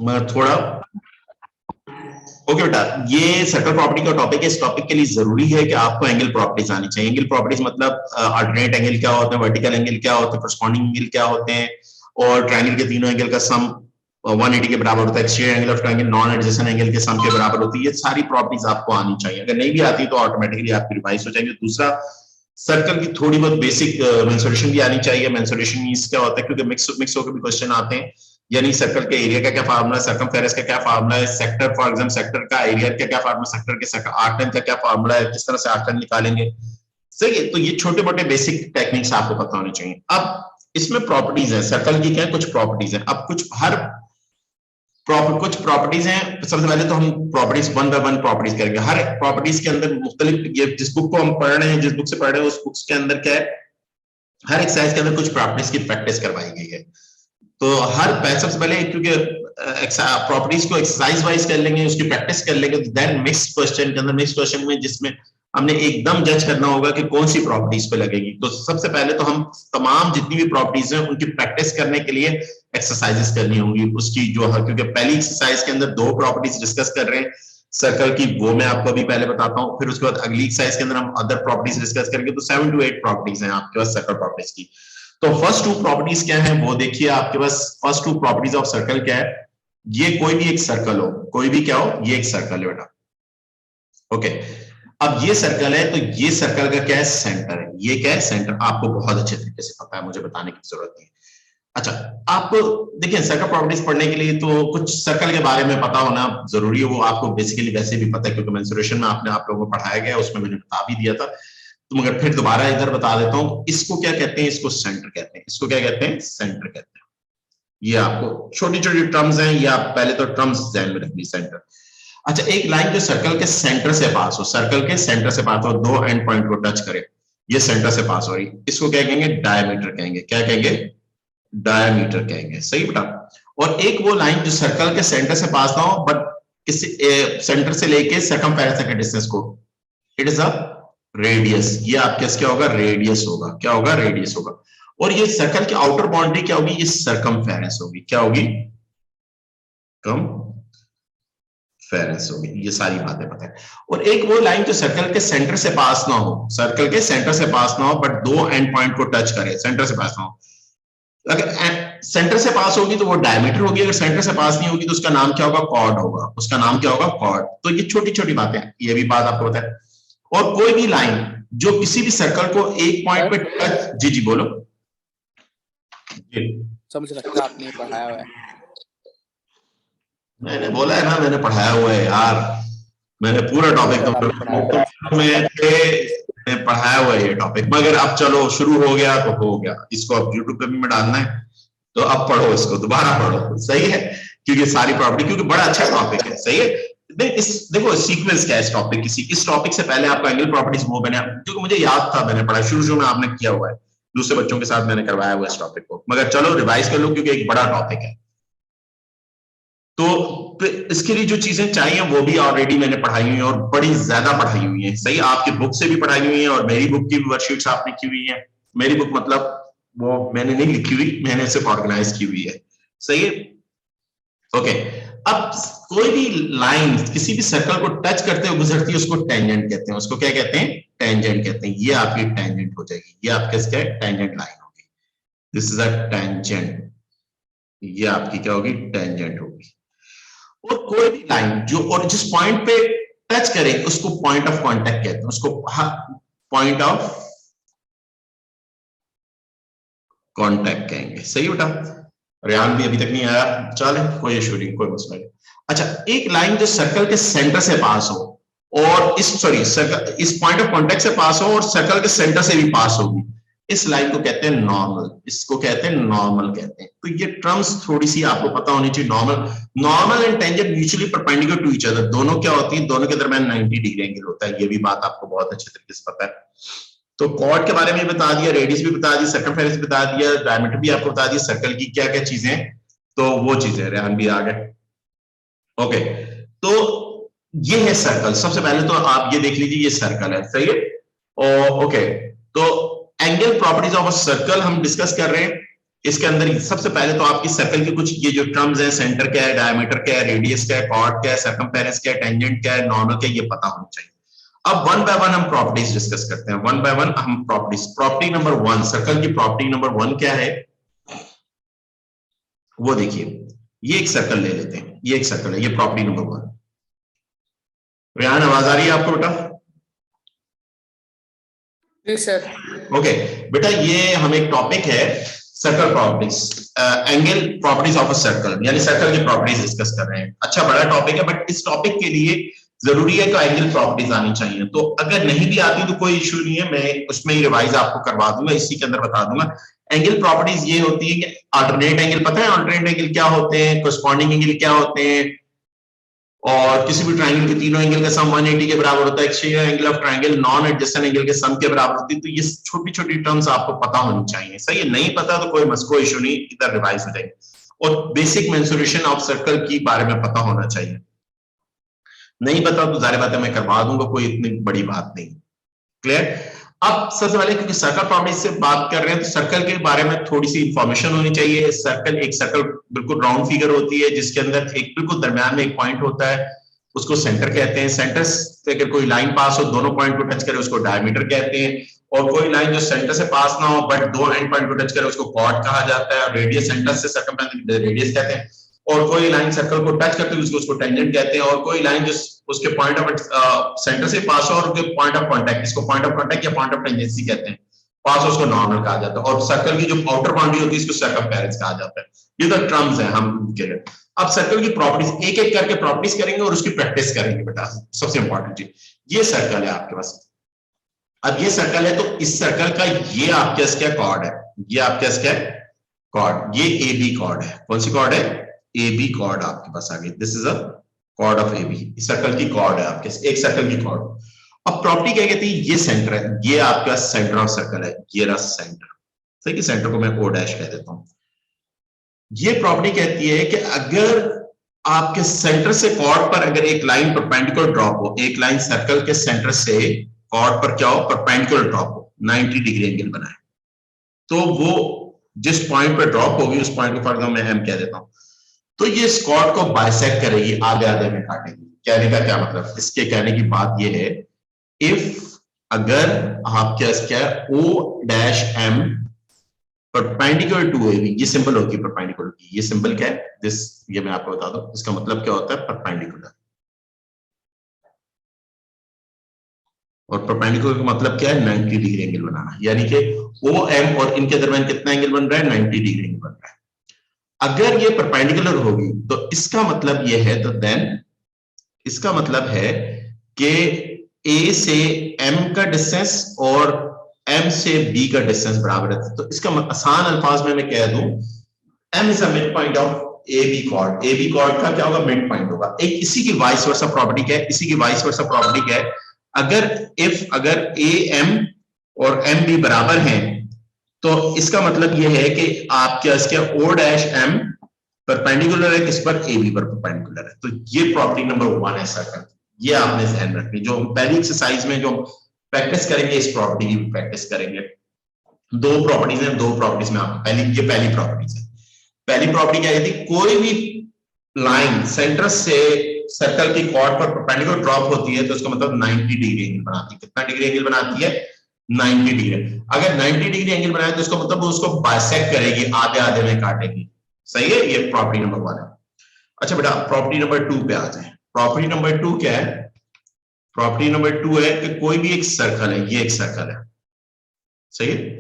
मैं थोड़ा ओके बेटा, ये सर्कल प्रॉपर्टी का टॉपिक है। इस टॉपिक के लिए जरूरी है कि आपको एंगल प्रॉपर्टीज आनी चाहिए। एंगल प्रॉपर्टीज मतलब अल्टरनेट एंगल क्या होते हैं, वर्टिकल एंगल क्या होते हैं, करस्पॉन्डिंग एंगल क्या होते हैं, और ट्रायंगल के तीनों एंगल का सम 180 के बराबर होता है। Exterior angle of triangle non adjacent angle के सम के बराबर होती है। ये सारी प्रॉपर्टीज आपको आनी चाहिए। अगर नहीं भी आती तो ऑटोमेटिकली आपकी रिवाइज हो जाएंगे। दूसरा, सर्कल की थोड़ी बहुत बेसिक मेंसुरेशन भी आनी चाहिए। मेंसुरेशन मींस क्या होता है, क्योंकि मिक्स होकर भी क्वेश्चन आते हैं। यानी सर्कल के एरिया का क्या फार्मूला है, सर्कमफेरेंस का क्या फार्मूला है, सेक्टर फॉर एग्जांपल सेक्टर का एरिया का क्या फार्मूला, सेक्टर के आर्कटन का क्या फार्मूला है, किस तरह से आर्कटन निकालेंगे। सही है, तो ये छोटे मोटे बेसिक टेक्निक्स आपको पता होने चाहिए। अब इसमें प्रॉपर्टीज है सर्कल की, क्या कुछ प्रॉपर्टीज है। अब कुछ प्रॉपर्टीज हैं। सबसे पहले तो हम properties one by one properties करेंगे। हर प्रॉपर्टीज के अंदर मुख्तलिफ, ये जिस बुक को हम पढ़ रहे हैं, जिस बुक से पढ़ रहे हैं, उस बुक्स के अंदर क्या है, हर एक्सरसाइज के अंदर कुछ प्रॉपर्टीज की प्रैक्टिस करवाई गई है। तो सबसे पहले क्योंकि प्रॉपर्टीज को एक्सरसाइज वाइज कर लेंगे, उसकी प्रैक्टिस कर लेंगे, देन मिक्स क्वेश्चन के अंदर, मिक्स क्वेश्चन में जिसमें हमने एकदम जज करना होगा कि कौन सी प्रॉपर्टीज पे लगेगी। तो सबसे पहले तो हम तमाम जितनी भी प्रॉपर्टीज हैं उनकी प्रैक्टिस करने के लिए एक्सरसाइजेस करनी होंगी। उसकी जो है, क्योंकि पहली एक्सरसाइज के अंदर दो प्रॉपर्टीज डिस्कस कर रहे हैं सर्कल की, वो मैं आपको अभी पहले बताता हूँ। फिर उसके बाद अगली एक्सरसाइज के अंदर हम अदर प्रॉपर्टीज डिस्कस करेंगे। तो 7 to 8 प्रॉपर्टीज हैं आपके पास सर्कल प्रॉपर्टीज की। तो फर्स्ट टू प्रॉपर्टीज क्या है वो देखिए। आपके पास first two properties of circle क्या है। ये कोई भी एक सर्कल हो, कोई भी क्या हो, ये एक सर्कल है बेटा। ओके, अब ये सर्कल है, तो ये सर्कल का क्या है, सेंटर है। ये क्या है, सेंटर। आपको बहुत अच्छे तरीके से पता है, मुझे बताने की जरूरत नहीं है। अच्छा, आपको देखिए सर्कल प्रॉपर्टीज पढ़ने के लिए तो कुछ सर्कल के बारे में पता होना जरूरी है। वो आपको बेसिकली वैसे भी पता है, क्योंकि मेंसुरेशन में आपने आप लोगों को पढ़ाया गया, उसमें मैंने बता भी दिया था। तो मगर फिर दोबारा इधर बता देता हूं। इसको क्या कहते हैं, इसको सेंटर कहते हैं। इसको क्या कहते हैं, सेंटर कहते हैं। ये आपको छोटी छोटी टर्म्स हैं, ये आप पहले तो टर्म्स ध्यान में रखनी, सेंटर। अच्छा, एक लाइन जो सर्कल के सेंटर से पास हो, सर्कल के सेंटर से पास हो, दो एंड पॉइंट को टच करे, ये सेंटर से पास हो रही, इसको क्या कहेंगे, डायमीटर कहेंगे। क्या कहेंगे, डायमीटर कहेंगे। सही बेटा। और एक वो लाइन जो सर्कल के सेंटर से पास ना हो, बट किसी सेंटर से लेके सर्कमफेरेंस के डिस्टेंस को, इट इज अ रेडियस। ये आपके क्या होगा, रेडियस होगा। क्या होगा, रेडियस होगा। और ये सर्कल की आउटर बाउंड्री क्या होगी, ये सर्कमफेरेंस होगी। क्या होगी, कम फेरेंस होगी। ये सारी बातें पता है। और एक वो लाइन जो सर्कल के सेंटर से पास ना हो, सर्कल के सेंटर से पास ना हो, बट दो एंड पॉइंट को टच करे, सेंटर से पास ना हो। अगर सेंटर से पास होगी तो वो डायमीटर होगी, अगर सेंटर से पास नहीं होगी तो उसका नाम क्या होगा, कॉर्ड होगा। उसका नाम क्या होगा, कॉर्ड। तो ये छोटी छोटी बातें हैं, ये भी बात आपको पता है। और कोई भी लाइन जो किसी भी सर्कल को एक पॉइंट पे टच, जी जी बोलो। सर मुझे लगता है आपने पढ़ाया हुआ है। मैंने बोला है ना, मैंने पढ़ाया हुआ है यार। मैंने पूरा टॉपिक में पढ़ाया हुआ है ये टॉपिक। मगर अब चलो शुरू हो गया तो हो गया, इसको अब यूट्यूब पे भी में डालना है, तो अब पढ़ो, इसको दोबारा पढ़ो। सही है, क्योंकि सारी प्रॉपर्टी, क्योंकि बड़ा अच्छा टॉपिक है। सही है। देखो सीक्वेंस क्या है इस टॉपिक की। इस टॉपिक से पहले आपको एंगल प्रॉपर्टीज वो मैंने, क्योंकि मुझे याद था, मैंने पढ़ा शुरू में, आपने किया हुआ है, दूसरे बच्चों के साथ मैंने करवाया हुआ इस टॉपिक को। मगर चलो रिवाइज कर लो, क्योंकि एक बड़ा टॉपिक है। तो इसके लिए जो चीजें चाहिए वो भी ऑलरेडी मैंने पढ़ाई हुई है, और बड़ी ज्यादा पढ़ाई हुई है। सही, आपकी बुक से भी पढ़ाई हुई है, और मेरी बुक की वर्कशीट्स आपने की हुई है। मेरी बुक मतलब वो मैंने नहीं लिखी हुई, मैंने सिर्फ ऑर्गेनाइज की हुई है। सही है। ओके, अब कोई भी लाइन किसी भी सर्कल को टच करते हुए गुजरती है, उसको टेंजेंट कहते हैं। उसको क्या कहते हैं, टेंजेंट कहते हैं। ये आपकी टेंजेंट हो जाएगी, ये आपके क्या है, टेंजेंट लाइन होगी। This is a tangent. ये आपकी क्या होगी, टेंजेंट होगी। और कोई भी लाइन जो, और जिस पॉइंट पे टच करे उसको पॉइंट ऑफ कांटेक्ट कहते हैं। उसको पॉइंट ऑफ कांटेक्ट कहेंगे। सही बेटा। रेहान भी अभी तक नहीं आया, चले कोई इशू नहीं, कोई मसला नहीं। अच्छा, एक लाइन जो सर्कल के सेंटर से पास हो, और इस पॉइंट ऑफ कांटेक्ट से पास हो, और सर्कल के सेंटर से भी पास होगी, इस लाइन को कहते हैं नॉर्मल। इसको कहते हैं नॉर्मल कहते हैं। तो ये टर्म्स थोड़ी सी आपको पता होनी चाहिए। Normal and tangent mutually perpendicular to each other. दोनों क्या होती है, दोनों के दरमियान 90 डिग्री एंगल होता है। ये भी बात आपको बहुत अच्छे तरीके से पता है। तो कॉर्ड के बारे में बता दिया, रेडियस भी बता दी, सर्कमफेरेंस भी बता दिया, डायमीटर भी आपको बता दिया, सर्कल की क्या क्या चीजें, तो वो चीजें रेहान भी आ गए। ओके, तो ये है सर्कल। सबसे पहले तो आप ये देख लीजिए, ये सर्कल है। सही है। ओके, तो angle properties of a circle हम डिस्कस कर रहे हैं। इसके अंदर सबसे पहले तो आपकी सर्कल के कुछ ये जो टर्म्स हैं, सेंटर क्या है, डायमीटर क्या है, रेडियस क्या है, कॉर्ड क्या है, सर्कमफेरेंस क्या है, टेंजेंट क्या है, नॉर्मल क्या है, ये पता होना चाहिए। अब वन बाय वन हम प्रॉपर्टीज डिस्कस करते हैं। वन बाय वन हम properties, property number one, circle की प्रॉपर्टी नंबर वन क्या है वो देखिए। ये एक सर्कल ले लेते हैं, ये एक सर्कल है, ये प्रॉपर्टी नंबर वन। रेहान आवाज आ रही है आपको बेटा? जी सर। ओके बेटा, ये हम एक टॉपिक है circle properties, angle properties of a circle, यानी सर्कल की प्रॉपर्टीज डिस्कस कर रहे हैं। अच्छा बड़ा टॉपिक है, बट इस टॉपिक के लिए जरूरी है कि एंगल प्रॉपर्टीज आनी चाहिए। तो अगर नहीं भी आती तो कोई इश्यू नहीं है, मैं उसमें ही रिवाइज आपको करवा दूंगा, इसी के अंदर बता दूंगा। एंगल प्रॉपर्टीज ये होती है कि अल्टरनेट एंगल, पता है अल्टरनेट एंगल क्या होते हैं, कोरस्पॉन्डिंग एंगल क्या होते हैं, और किसी भी ट्रायंगल के तीनों एंगल का सम 180 के बराबर होता है, exterior angle of triangle non adjacent angle के सम के बराबर होती है। तो ये छोटी छोटी टर्म्स आपको पता होनी चाहिए, सही है? नहीं पता तो कोई इशू नहीं, इधर रिवाइज हो जाएगी। और बेसिक मेंसुरेशन ऑफ सर्कल की बारे में पता होना चाहिए। नहीं पता तो जाहिर बात है मैं करवा दूंगा, कोई इतनी बड़ी बात नहीं। क्लियर? अब सबसे पहले क्योंकि सर्कल प्रॉपर्टीज से बात कर रहे हैं तो सर्कल के बारे में थोड़ी सी इंफॉर्मेशन होनी चाहिए। सर्कल, एक सर्कल बिल्कुल राउंड फिगर होती है जिसके अंदर एक बिल्कुल दरमियान में एक पॉइंट होता है, उसको सेंटर कहते हैं। सेंटर से अगर कोई लाइन पास हो, दोनों पॉइंट को टच करे, उसको डायमीटर कहते हैं। और कोई लाइन जो सेंटर से पास ना हो बट दो एंड पॉइंट को टच करे, उसको कॉर्ड कहा जाता है। और रेडियस, सेंटर से सर्कमफ्रेंस रेडियस कहते हैं। और कोई लाइन सर्कल को टच करती है उसको टेंजेंट कहते हैं। और कोई लाइन जो उसके पॉइंट ऑफ सेंटर से पास हो और पॉइंट ऑफ कांटेक्ट, इसको पॉइंट ऑफ कांटेक्ट या पॉइंट ऑफ टेंजेंसी कहते हैं, पास हो उसको नॉर्मल कहा जाता है। और सर्कल की जो आउटर बाउंड्री होती है इसको सर्कमफेरेंस कहा जाता है। ये तो टर्म्स हैं हम के लिए। अब सर्कल की प्रॉपर्टीज एक एक करके प्रॉपर्टीज करेंगे और उसकी प्रैक्टिस करेंगे बेटा, सबसे इंपॉर्टेंट चीज। ये सर्कल है आपके पास, अब ये सर्कल है तो इस सर्कल का ये आपके क्या कॉर्ड है, ये आपके क्या कॉर्ड, ये ए बी कॉर्ड है। कौन सी कॉर्ड है? ए बी कॉर्ड आपके पास आ गई। This is a chord of A B, इस सर्कल की कॉर्ड है आपके, एक सर्कल की कॉर्ड। अब प्रॉपर्टी क्या कहती है? ये सेंटर है, ये आपका सेंटर ऑफ सर्कल है, ये रहा सेंटर। सही है, सेंटर को मैं ओ डैश कह देता हूं। ये प्रॉपर्टी कहती है कि अगर आपके सेंटर से कॉर्ड पर अगर एक लाइन परपेंडिकुलर ड्रॉप हो, एक लाइन सर्कल के सेंटर से कॉर्ड पर क्या हो, परपेंडिकुलर ड्रॉप हो, 90 डिग्री एंगल बनाए, तो वो जिस पॉइंट पर ड्रॉप होगी उस पॉइंट को फॉर एग्जांपल मैं एम कह देता हूं, तो ये इस कॉर्ड को बाइसेक्ट करेगी, आधे आधे में काटेगी। कहने का क्या मतलब? इसके कहने की बात ये है, इफ अगर आप क्या O dash M perpendicular to A B, ये सिंबल होगी परपेंडिकुलर की। ये सिंबल क्या है? दिस, ये मैं आपको बता दूं, इसका मतलब क्या होता है परपेंडिकुलर। और परपेंडिकुलर का मतलब क्या है? 90 डिग्री एंगल बनाना, यानी कि ओ एम और इनके दरमियान कितना एंगल बन रहा है? 90 डिग्री एंगल बन रहा है। अगर ये परपेंडिकुलर होगी तो इसका मतलब ये है, तो देन इसका मतलब है कि ए से एम का डिस्टेंस और एम से बी का डिस्टेंस बराबर है। तो इसका आसान अल्फाज में मैं कह दूं, M is a mid point of A B chord. A B chord का क्या होगा? मिड पॉइंट होगा। एक इसी की वाइस वर्सा प्रॉपर्टी क्या है? इसी की वाइस वर्सा प्रॉपर्टी क्या है? अगर ए एम और एम बी बराबर हैं तो इसका मतलब यह है कि आपके इसके ओ डैश एम परपेंडिकुलर है किस पर? ए बी पर परपेंडिकुलर है। तो ये प्रॉपर्टी नंबर वन है सर्कल। ये आपने ध्यान रखनी, जो हम पहली एक्सरसाइज में जो प्रैक्टिस करेंगे इस प्रॉपर्टी की प्रैक्टिस करेंगे। दो प्रॉपर्टीज हैं, दो प्रॉपर्टीज में आपको पहली प्रॉपर्टीज है। पहली प्रॉपर्टी क्या कहती है? कोई भी लाइन सेंटर से सर्कल की कॉर्ड पर परपेंडिकुलर ड्रॉप होती है तो उसका मतलब 90 डिग्री एंगल बनाती है। कितना डिग्री एंगल बनाती है? 90 डिग्री। अगर 90 डिग्री एंगल बनाए तो उसका मतलब वो उसको बाइसेक्ट करेगी, आधे आधे में काटेगी। सही है, ये प्रॉपर्टी नंबर वन है। अच्छा बेटा, प्रॉपर्टी नंबर टू पे आ जाए। प्रॉपर्टी नंबर टू क्या है? प्रॉपर्टी नंबर टू है कि कोई भी एक सर्कल है, ये एक सर्कल है, सही है।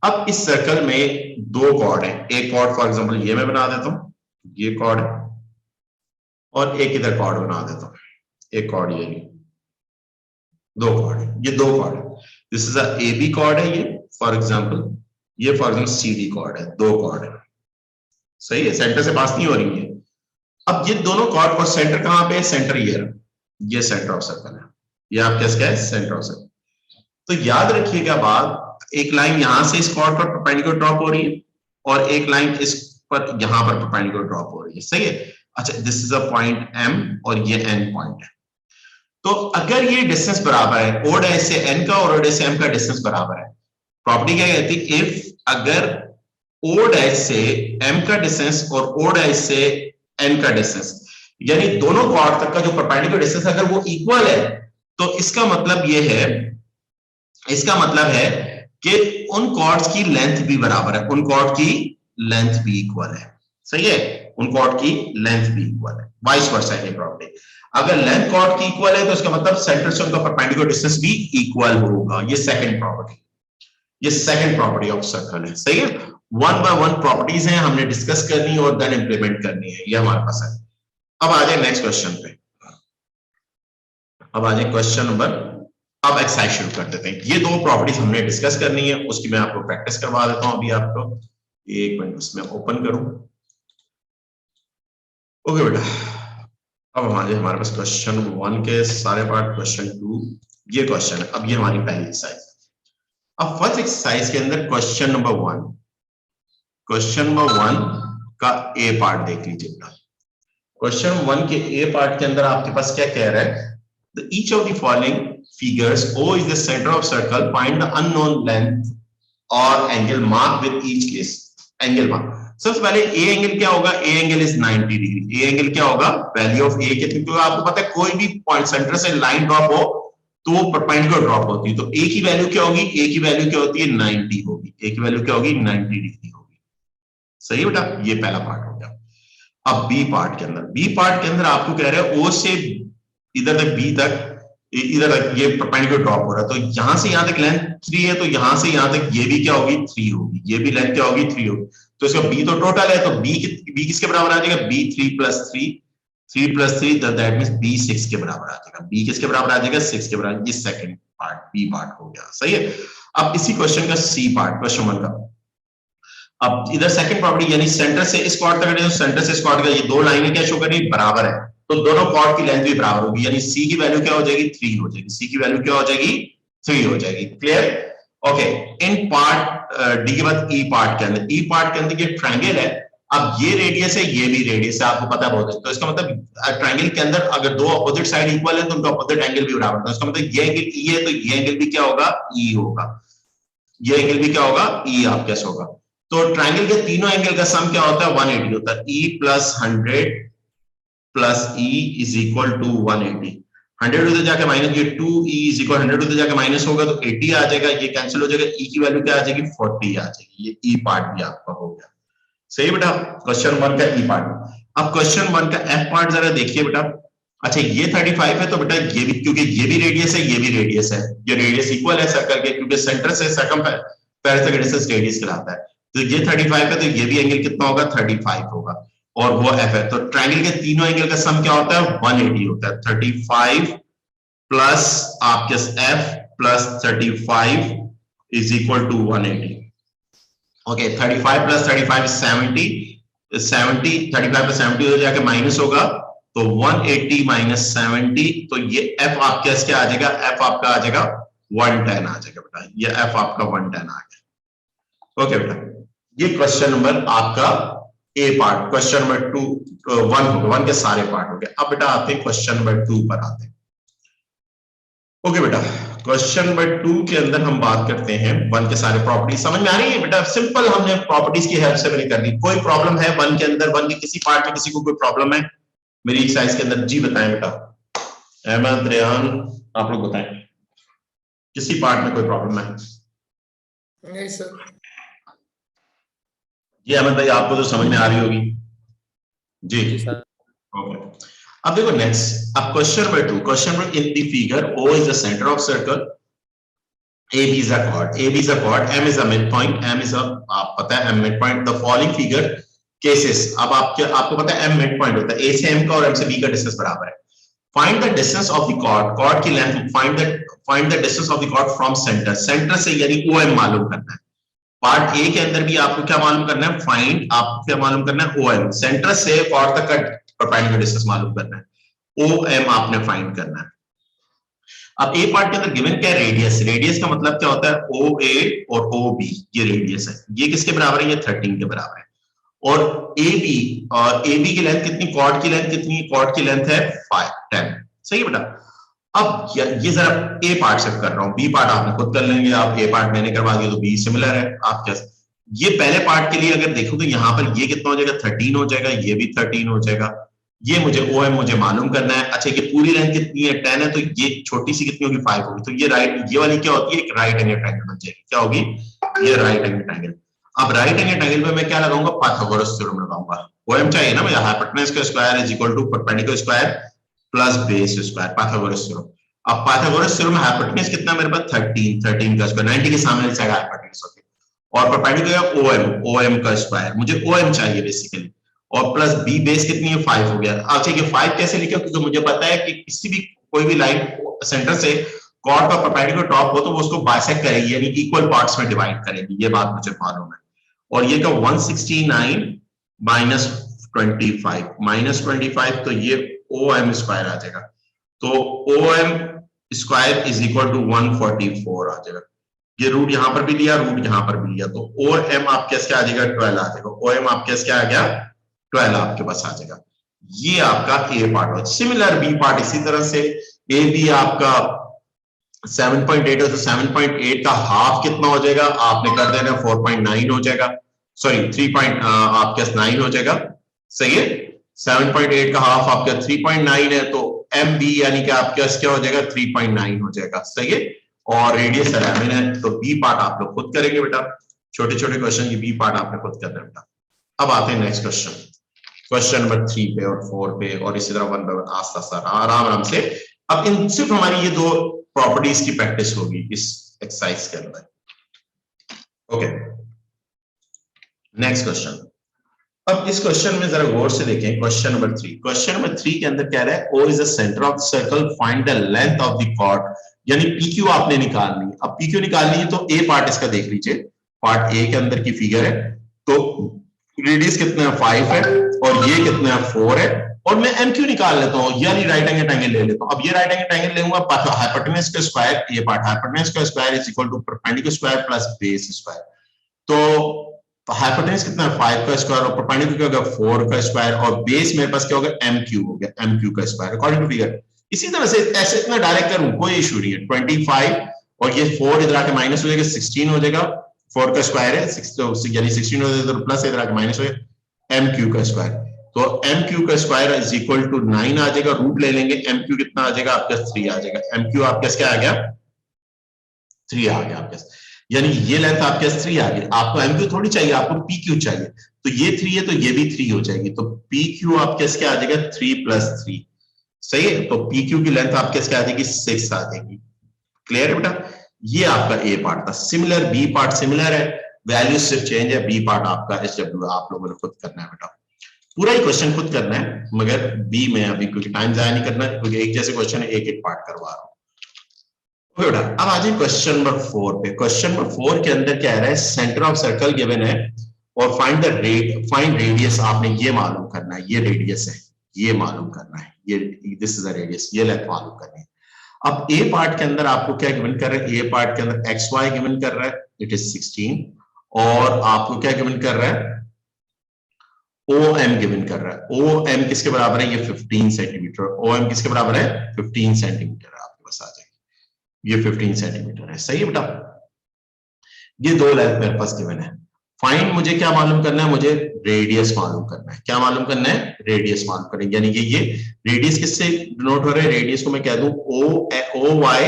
अब इस सर्कल में दो कॉर्ड है, एक कॉर्ड फॉर एग्जांपल ये मैं बना देता हूं, ये कॉर्ड है, और एक इधर कॉर्ड बना देता हूं, एक कॉर्ड ये, दो कॉर्ड है, ये दो कॉर्ड है। This is a A B chord है ये फॉर एग्जांपल, ये for example C D chord है, दो कॉर्ड है, सही है, सेंटर से पास नहीं हो रही है। अब ये दोनों कॉर्ड पर सेंटर कहां पे है? सेंटर ये सेंटर ऑफ सर्कल है, ये आपका क्या है? Centre of circle. तो याद रखिएगा बात, एक लाइन यहां से इस कॉर्ड पर परपेंडिकुलर ड्रॉप हो रही है और एक लाइन इस पर यहां पर परपेंडिकुलर ड्रॉप हो रही है, सही है। अच्छा, this is a point M और ये एन पॉइंट है। तो अगर ये डिस्टेंस बराबर है, ओ डैश से एन का और ओ डैश से एम का डिस्टेंस बराबर है, प्रॉपर्टी क्या कहती है? इफ अगर ओ डैश से m का डिस्टेंस और o डैश से n का डिस्टेंस, यानी दोनों कॉर्ड तक का जो परपेंडिकुलर डिस्टेंस अगर वो इक्वल है तो इसका मतलब ये है, इसका मतलब है कि उन कॉर्ड्स की लेंथ भी बराबर है, उन कॉर्ड की लेंथ भी इक्वल है। सही है, उन कॉर्ड की लेंथ भी इक्वल है, वाइस वर्सा है प्रॉपर्टी। अगर लेंथ कॉर्ड की इक्वल है तो इसका मतलब सेंटर से उनका परपेंडिकुलर डिस्टेंस भी इक्वल होगा। ये सेकंड प्रॉपर्टी, ये सेकंड प्रॉपर्टी ऑफ सर्कल है। सही है, वन बाय वन प्रॉपर्टीज हैं, हमने डिस्कस करनी है और देन इंप्लीमेंट करनी है, ये हमारे पास है। अब आ जाए नेक्स्ट क्वेश्चन पे, अब आ जाए क्वेश्चन नंबर, अब एक्सरसाइज शुरू कर देते हैं। ये दो प्रॉपर्टीज हमने डिस्कस करनी है, उसकी मैं आपको प्रैक्टिस करवा देता हूं अभी आपको। एक मिनट उसमें ओपन करूं। ओके बेटा, अब हमारे पास क्वेश्चन 1 के सारे पार्ट, क्वेश्चन 2 ये क्वेश्चन है। अब ये हमारी पहली एक्सरसाइज। अब फर्स्ट एक्सरसाइज के अंदर क्वेश्चन नंबर 1, क्वेश्चन नंबर 1 का ए पार्ट देख लीजिए बेटा। क्वेश्चन 1 के ए पार्ट के अंदर आपके पास क्या कह रहा है, each of the following figures O is the center of circle, find the unknown length or angle, mark with each case angle mark। सबसे पहले ए एंगल क्या होगा, A angle is 90 degree. A angle क्या होगा, value of ए कितनी, क्योंकि आपको पता है कोई भी पॉइंट सेंटर से लाइन ड्रॉप हो तो वो परपेंडिकुलर ड्रॉप होती है, तो ए की वैल्यू क्या होगी, ए की वैल्यू क्या होती है 90 होगी, ए की वैल्यू क्या होगी 90 डिग्री होगी। सही है बेटा, ये पहला पार्ट हो गया। अब बी पार्ट के अंदर, बी पार्ट के अंदर आपको कह रहे हैं ओ से इधर तक बी तक, इधर तक ये परपेंडिकुलर ड्रॉप हो रहा है, तो यहां से यहां तक लेंथ 3 है, तो यहां से यहां तक ये भी क्या होगी 3 होगी, ये भी लेंथ क्या होगी 3 होगी। तो इसका बी तो टोटल है, तो बी किसके बराबर आ जाएगा, B 3 plus 3, 3 plus 3 that means B 6 के बराबर आ जाएगा। बी किसके बराबर आ जाएगा 6 के बराबर। ये सेकंड पार्ट बी पार्ट हो गया। सही है, अब इसी क्वेश्चन का सी पार्ट, क्वेश्चन 1 का। अब इधर सेकंड प्रॉपर्टी, यानी सेंटर से इस कॉर्ड तक, सेंटर से इस कॉर्ड का ये दो लाइनें क्या शो कर रही है, बराबर है, तो दोनों कॉर्ड की लेंथ भी बराबर होगी, यानी सी की वैल्यू क्या हो जाएगी 3 हो जाएगी, सी की वैल्यू क्या हो जाएगी 3 हो जाएगी। Clear, okay. In part D के बाद ई पार्ट के अंदर, ई पार्ट के अंदर ये ट्रायंगल है, अब ये रेडियस है, ये भी रेडियस है, आपको पता है बहुत, तो इसका मतलब ट्रायंगल के अंदर अगर दो अपोजिट साइड इक्वल है तो उनका अपोजिट एंगल भी बराबर है, इसका मतलब ये एंगल ई है तो ये एंगल भी क्या होगा ई होगा, ये एंगल भी क्या होगा ई आप कैसे होगा। तो ट्रायंगल के तीनों एंगल का सम क्या होता है 180 होता है, E plus 100 plus E is equal to 180। 100 उधर जाके माइनस, ये 2e इज इक्वल 100 उधर जाके माइनस होगा तो 80 आ जाएगा, ये कैंसिल हो जाएगा, e की वैल्यू क्या आ जाएगी 40 आ जाएगी। ये e पार्ट भी आपका हो गया। सही बेटा, क्वेश्चन 1 का e पार्ट। अब क्वेश्चन 1 का f पार्ट जरा देखिए बेटा। अच्छा ये 35 है तो बेटा ये भी, क्योंकि ये भी रेडियस है, ये भी रेडियस है, ये रेडियस इक्वल है सर्कल के, क्योंकि सेंटर से सर्कमफेरेंस का डिस्टेंस रेडियस कहलाता है, तो ये 35 है तो ये भी एंगल कितना होगा 35 होगा, और वो f है, तो ट्रायंगल के तीनों एंगल का सम क्या होता है 180 होता है। 35 प्लस आपके f plus 35 is equal to 180। Okay, 35 plus 35 70, 70 35 plus 70 हो जाके माइनस होगा, तो 180 माइनस 70, तो ये f आपके क्या आ जाएगा, f आपका आ जाएगा 110 आ जाएगा बेटा, ये f आपका 110 आ गया। ओके बेटा, ये क्वेश्चन नंबर आपका ए पार्ट, क्वेश्चन नंबर 2 1 हो गया, 1 के सारे पार्ट हो गए। अब बेटा आते हैं क्वेश्चन नंबर 2 पर आते हैं। ओके बेटा, क्वेश्चन नंबर 2 के अंदर हम बात करते हैं 1 के सारे प्रॉपर्टी। समझ में आ रही है बेटा, सिंपल, हमने प्रॉपर्टीज की हेल्प से बनी कर दी। कोई प्रॉब्लम है 1 के अंदर, 1 के किसी पार्ट में किसी को कोई प्रॉब्लम है मेरी एक्सरसाइज के अंदर? जी बताएं बेटा, अहमद, रेहान, आप लोग बताएं किसी पार्ट में कोई प्रॉब्लम है? नहीं सर। जी अहमद भाई, आपको तो समझ में आ रही होगी जी। सर। ओके, अब देखो नेक्स्ट, अब question number 2, question number in the figure O is the center of circle, AB is a chord, AB is a chord, M is a midpoint, M is a, आप पता है M midpoint, the following figure cases। अब आपको पता है M midpoint होता है, A से M का और M से B का डिस्टेंस बराबर है। Find the distance of the chord, chord की length, find the distance of the chord from center, center से यानी OM मालूम करना है। पार्ट ए के अंदर भी आपको क्या मालूम करना है, फाइंड, आपको क्या मालूम करना है OM, सेंटर से कॉर्ड तक का परपेंडिकुलर डिस्टेंस मालूम करना है, OM आपने फाइंड करना है। अब ए पार्ट के अंदर गिवन क्या है, रेडियस। रेडियस का मतलब क्या होता है OA और OB, ये रेडियस है, ये किसके बराबर है, ये 13 के बराबर है। और AB, और AB की लेंथ कितनी, कॉर्ड की लेंथ कितनी, कॉर्ड की लेंथ है 10। सही है बेटा। अब ये जरा ए पार्ट से कर रहा हूं, बी पार्ट आपने खुद कर लेंगे, आप ए पार्ट मैंने करवा दिया तो बी सिमिलर है। आप क्या ये पहले पार्ट के लिए अगर देखो तो यहाँ पर ये कितना हो जाएगा 13 हो जाएगा, ये भी 13 हो जाएगा। ये मुझे OM मुझे मालूम करना है। अच्छा ये पूरी लेंथ कितनी है 10 है, तो ये छोटी सी कितनी होगी 5 होगी, तो ये राइट, ये वाली क्या होती है एक राइट एंगल ट्रायंगल बन जाएगी। क्या होगी? ये राइट एंगल ट्रायंगल। अब राइट एंगल ट्रायंगल में मैं क्या लगाऊंगा? पाइथागोरस थ्योरम लगाऊंगा। OM चाहिए ना मुझे, हाइपोटेनस का square is equal to perpendicular square plus base square, Pythagoras theorem. अब पाइथागोरस थ्योरम में हाइपोटेनस कितना मेरे पास 13 का स्क्वायर, 90 के सामने साइड हाइपोटेनस होती है, और परपेंडिकुलर OM का स्क्वायर, मुझे OM चाहिए बेसिकली, और प्लस बी बेस कितनी है 5 हो गया। अच्छा ये 5 कैसे लिखा? क्योंकि मुझे पता है कि किसी भी कोई भी लाइन सेंटर से कॉर्ड का परपेंडिकुलर टॉप हो तो वो उसको बाइसेक्ट करेगी, यानी इक्वल पार्ट्स में डिवाइड करेगी, ये बात मुझे मालूम है। और ये का 169 माइनस 25 तो ये OM स्क्वायर आ जाएगा, तो OM square is equal to 144 आ जाएगा। ये रूट यहां पर भी लिया, रूट यहां पर भी लिया, तो OM आपके क्या आ जाएगा 12 आ जाएगा। OM आपके क्या आ गया 12 आपके पास आ जाएगा। ये आपका ए पार्ट हो। सिमिलर बी पार्ट इसी तरह से, ए बी आपका 7.8 है, तो 7.8 का हाफ कितना हो जाएगा? आपने कर देना 4.9 हो जाएगा, सॉरी 3 आपके 9 हो जाएगा, सही है। 7.8 का हाफ आपका 3.9 है, तो एम बी यानी कि आपके क्या हो जाएगा 3.9 हो जाएगा, सही है। और रेडियस 11 है, तो बी पार्ट आप लोग खुद करेंगे बेटा, छोटे छोटे क्वेश्चन की बी पार्ट आपने खुद करना है बेटा। अब आते हैं नेक्स्ट क्वेश्चन, क्वेश्चन नंबर 3 पे और 4 पे, और इसी तरह 1 बाय 1 आस्ता आस्ता आराम आराम से। अब इन सिर्फ हमारी ये दो प्रॉपर्टीज की प्रैक्टिस होगी इस एक्सरसाइज के अंदर। Okay, next question. अब इस क्वेश्चन में जरा गौर से देखें, क्वेश्चन नंबर 3। क्वेश्चन नंबर 3 के अंदर कह रहा है O is the centre of the circle, find the length of the chord, यानी PQ आपने निकालनी है। अब PQ निकालनी है तो ए पार्ट इसका देख लीजिए, पार्ट ए के अंदर की फिगर है, तो रेडियस कितना है 5 है, और ये कितना है 4 है, और मैं MQ निकाल लेता हूं, यानी राइट एंगल ट्रायंगल ले लेता हूं। अब ये राइट एंगल ट्रायंगल लेऊंगा, हाइपोटेनस का स्क्वायर, ये पार्ट हाइपोटेनस का square is equal to perpendicular square plus base square. तो हाइपोटेनस कितना है 5 का स्क्वायर, और परपेंडिकुलर क्या होगा 4 का स्क्वायर, और बेस मेरे पास क्या होगा MQ हो गया, MQ का स्क्वायर अकॉर्डिंग टू फिगर। इसी तरह से ऐसे इतना डायरेक्ट करूं कोई इशू नहीं है। 25 और ये 4 इधर आके माइनस हो जाएगा, 16 हो जाएगा, 4 का स्क्वायर है 6, तो यानी 16 हो जाएगा, तो प्लस इधर आके माइनस हो जाएगा, MQ का स्क्वायर। तो MQ का स्क्वायर इज इक्वल टू 9 आ जाएगा, रूट ले लेंगे, MQ कितना आ जाएगा आपका 3 आ जाएगा। MQ आपके क्या आ गया 3 आ गया आपके, यानी ये लेंथ आपके 3 आ गई। आपको MQ थोड़ी चाहिए, आपको PQ चाहिए, तो ये 3 है तो ये भी 3 हो जाएगी, तो PQ आपके क्या आ जाएगा 3 + 3, सही है। तो PQ की लेंथ आपके क्या आ जाएगी 6 आ जाएगी। क्लियर है बेटा, ये आपका ए पार्ट था। सिमिलर बी पार्ट सिमिलर है, वैल्यू सिर्फ चेंज है, बी पार्ट आपका SW आप लोगों ने खुद करना है बेटा, पूरा ही क्वेश्चन खुद करना है, मगर बी में अभी क्योंकि टाइम जाया नहीं करना, क्योंकि एक जैसे क्वेश्चन है एक एक पार्ट करवा रहा हूं। अब आ जाए क्वेश्चन नंबर 4 पे। क्वेश्चन नंबर 4 के अंदर क्या है, सेंटर ऑफ सर्कल गिवन है, और फाइंड रेडियस आपने ये मालूम करना है, ये रेडियस है, ये मालूम करना है, ये दिस इज द रेडियस, ये लेंथ मालूम करनी है। अब ए पार्ट के अंदर आपको क्या गिवन कर रहा है, ए पार्ट के अंदर XY गिवन कर रहा है, इट इज 16, और आपको क्या गिवन कर रहा है OM गिवन कर रहा है। OM किसके बराबर है, ये 15 सेंटीमीटर। OM किसके बराबर है 15 सेंटीमीटर, आपके पास आ जाएगी, ये 15 सेंटीमीटर है, सही है बेटा। ये दो लेंथ मेरे पास गिवन है। फाइंड, मुझे क्या मालूम करना है, मुझे रेडियस मालूम करना है। क्या मालूम करना है, रेडियस मालूम करेंगे, यानी कि ये रेडियस किससे डिनोट हो रहा है, रेडियस को मैं कह दूं OY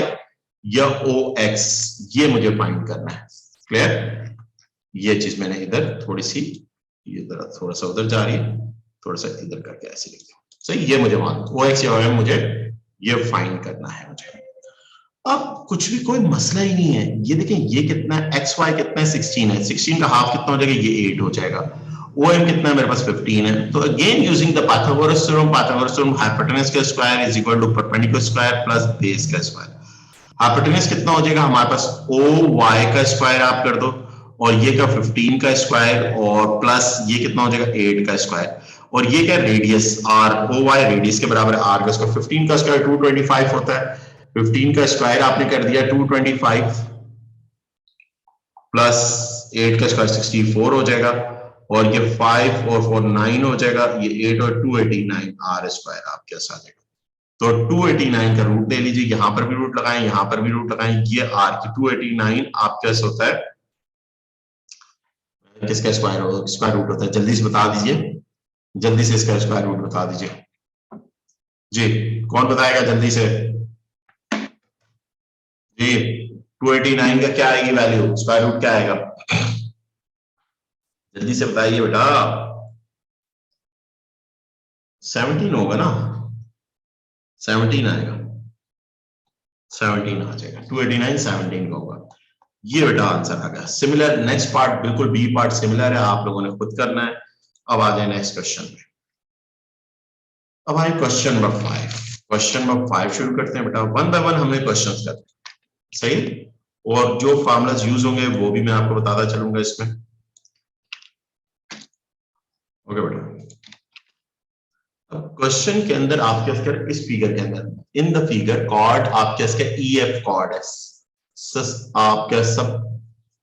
या OX, ये मुझे फाइंड करना है। क्लियर, ये चीज मैंने इधर थोड़ी सी, ये थोड़ा सा उधर जा रही है, थोड़ा सा इधर करके ऐसे लिख दिया, सही। ये मुझे मालूम OX या OM मुझे ये फाइंड करना है मुझे। अब कुछ भी कोई मसला ही नहीं है, ये देखें ये कितना है, XY कितना है 16 है, 16 का हाफ कितना हो जाएगा, ये 8 हो जाएगा। OM कितना है मेरे पास 15 है। तो again using the Pythagoras theorem, hypotenuse का square is equal to perpendicular square plus base का स्क्वायर। हाइपोटेनस कितना हो जाएगा हमारे पास, OY का स्क्वायर आप कर दो, और ये का 15 का स्क्वायर, और प्लस ये कितना हो जाएगा 8 का स्क्वायर, और ये क्या रेडियस R, OY रेडियस के बराबर है R का स्क्वायर। 15 का स्क्वायर 225 होता है, 15 का स्क्वायर आपने कर दिया 225 प्लस 8 का स्क्वायर 64 हो जाएगा, और ये 5 और 4 9 हो जाएगा, ये 8 और 289 R स्क्वायर आपके साथ आ जाएगा। तो 289 का रूट ले लीजिए, यहां पर भी रूट लगाएं, यहां पर भी रूट लगाएं, ये R की 289 आपके पास होता है, किसका स्क्वायर रूट होता है? जल्दी से बता दीजिए, जल्दी से इसका स्क्वायर रूट बता दीजिए जी। कौन बताएगा जल्दी से जी? 289 का क्या आएगी वैल्यू, स्क्वायर रूट क्या आएगा? जल्दी से बताइए बेटा। 17 होगा ना, 17 आएगा, 17 आ जाएगा, 289 17 का होगा। ये बेटा आंसर आ गया। सिमिलर नेक्स्ट पार्ट, बिल्कुल बी पार्ट सिमिलर है, आप लोगों ने खुद करना है। अब आ जाए नेक्स्ट क्वेश्चन में। अब आए क्वेश्चन नंबर 5। क्वेश्चन नंबर 5 शुरू करते हैं बेटा। वन बाय वन हमें क्वेश्चंस करते हैं, सही? और जो फॉर्मूलाज यूज होंगे वो भी मैं आपको बताता चलूंगा इसमें। ओके बेटा, क्वेश्चन के अंदर आपके इस फिगर के अंदर, इन द फिगर कॉर्ड आपके इसके EF कॉर्ड है, आपके सब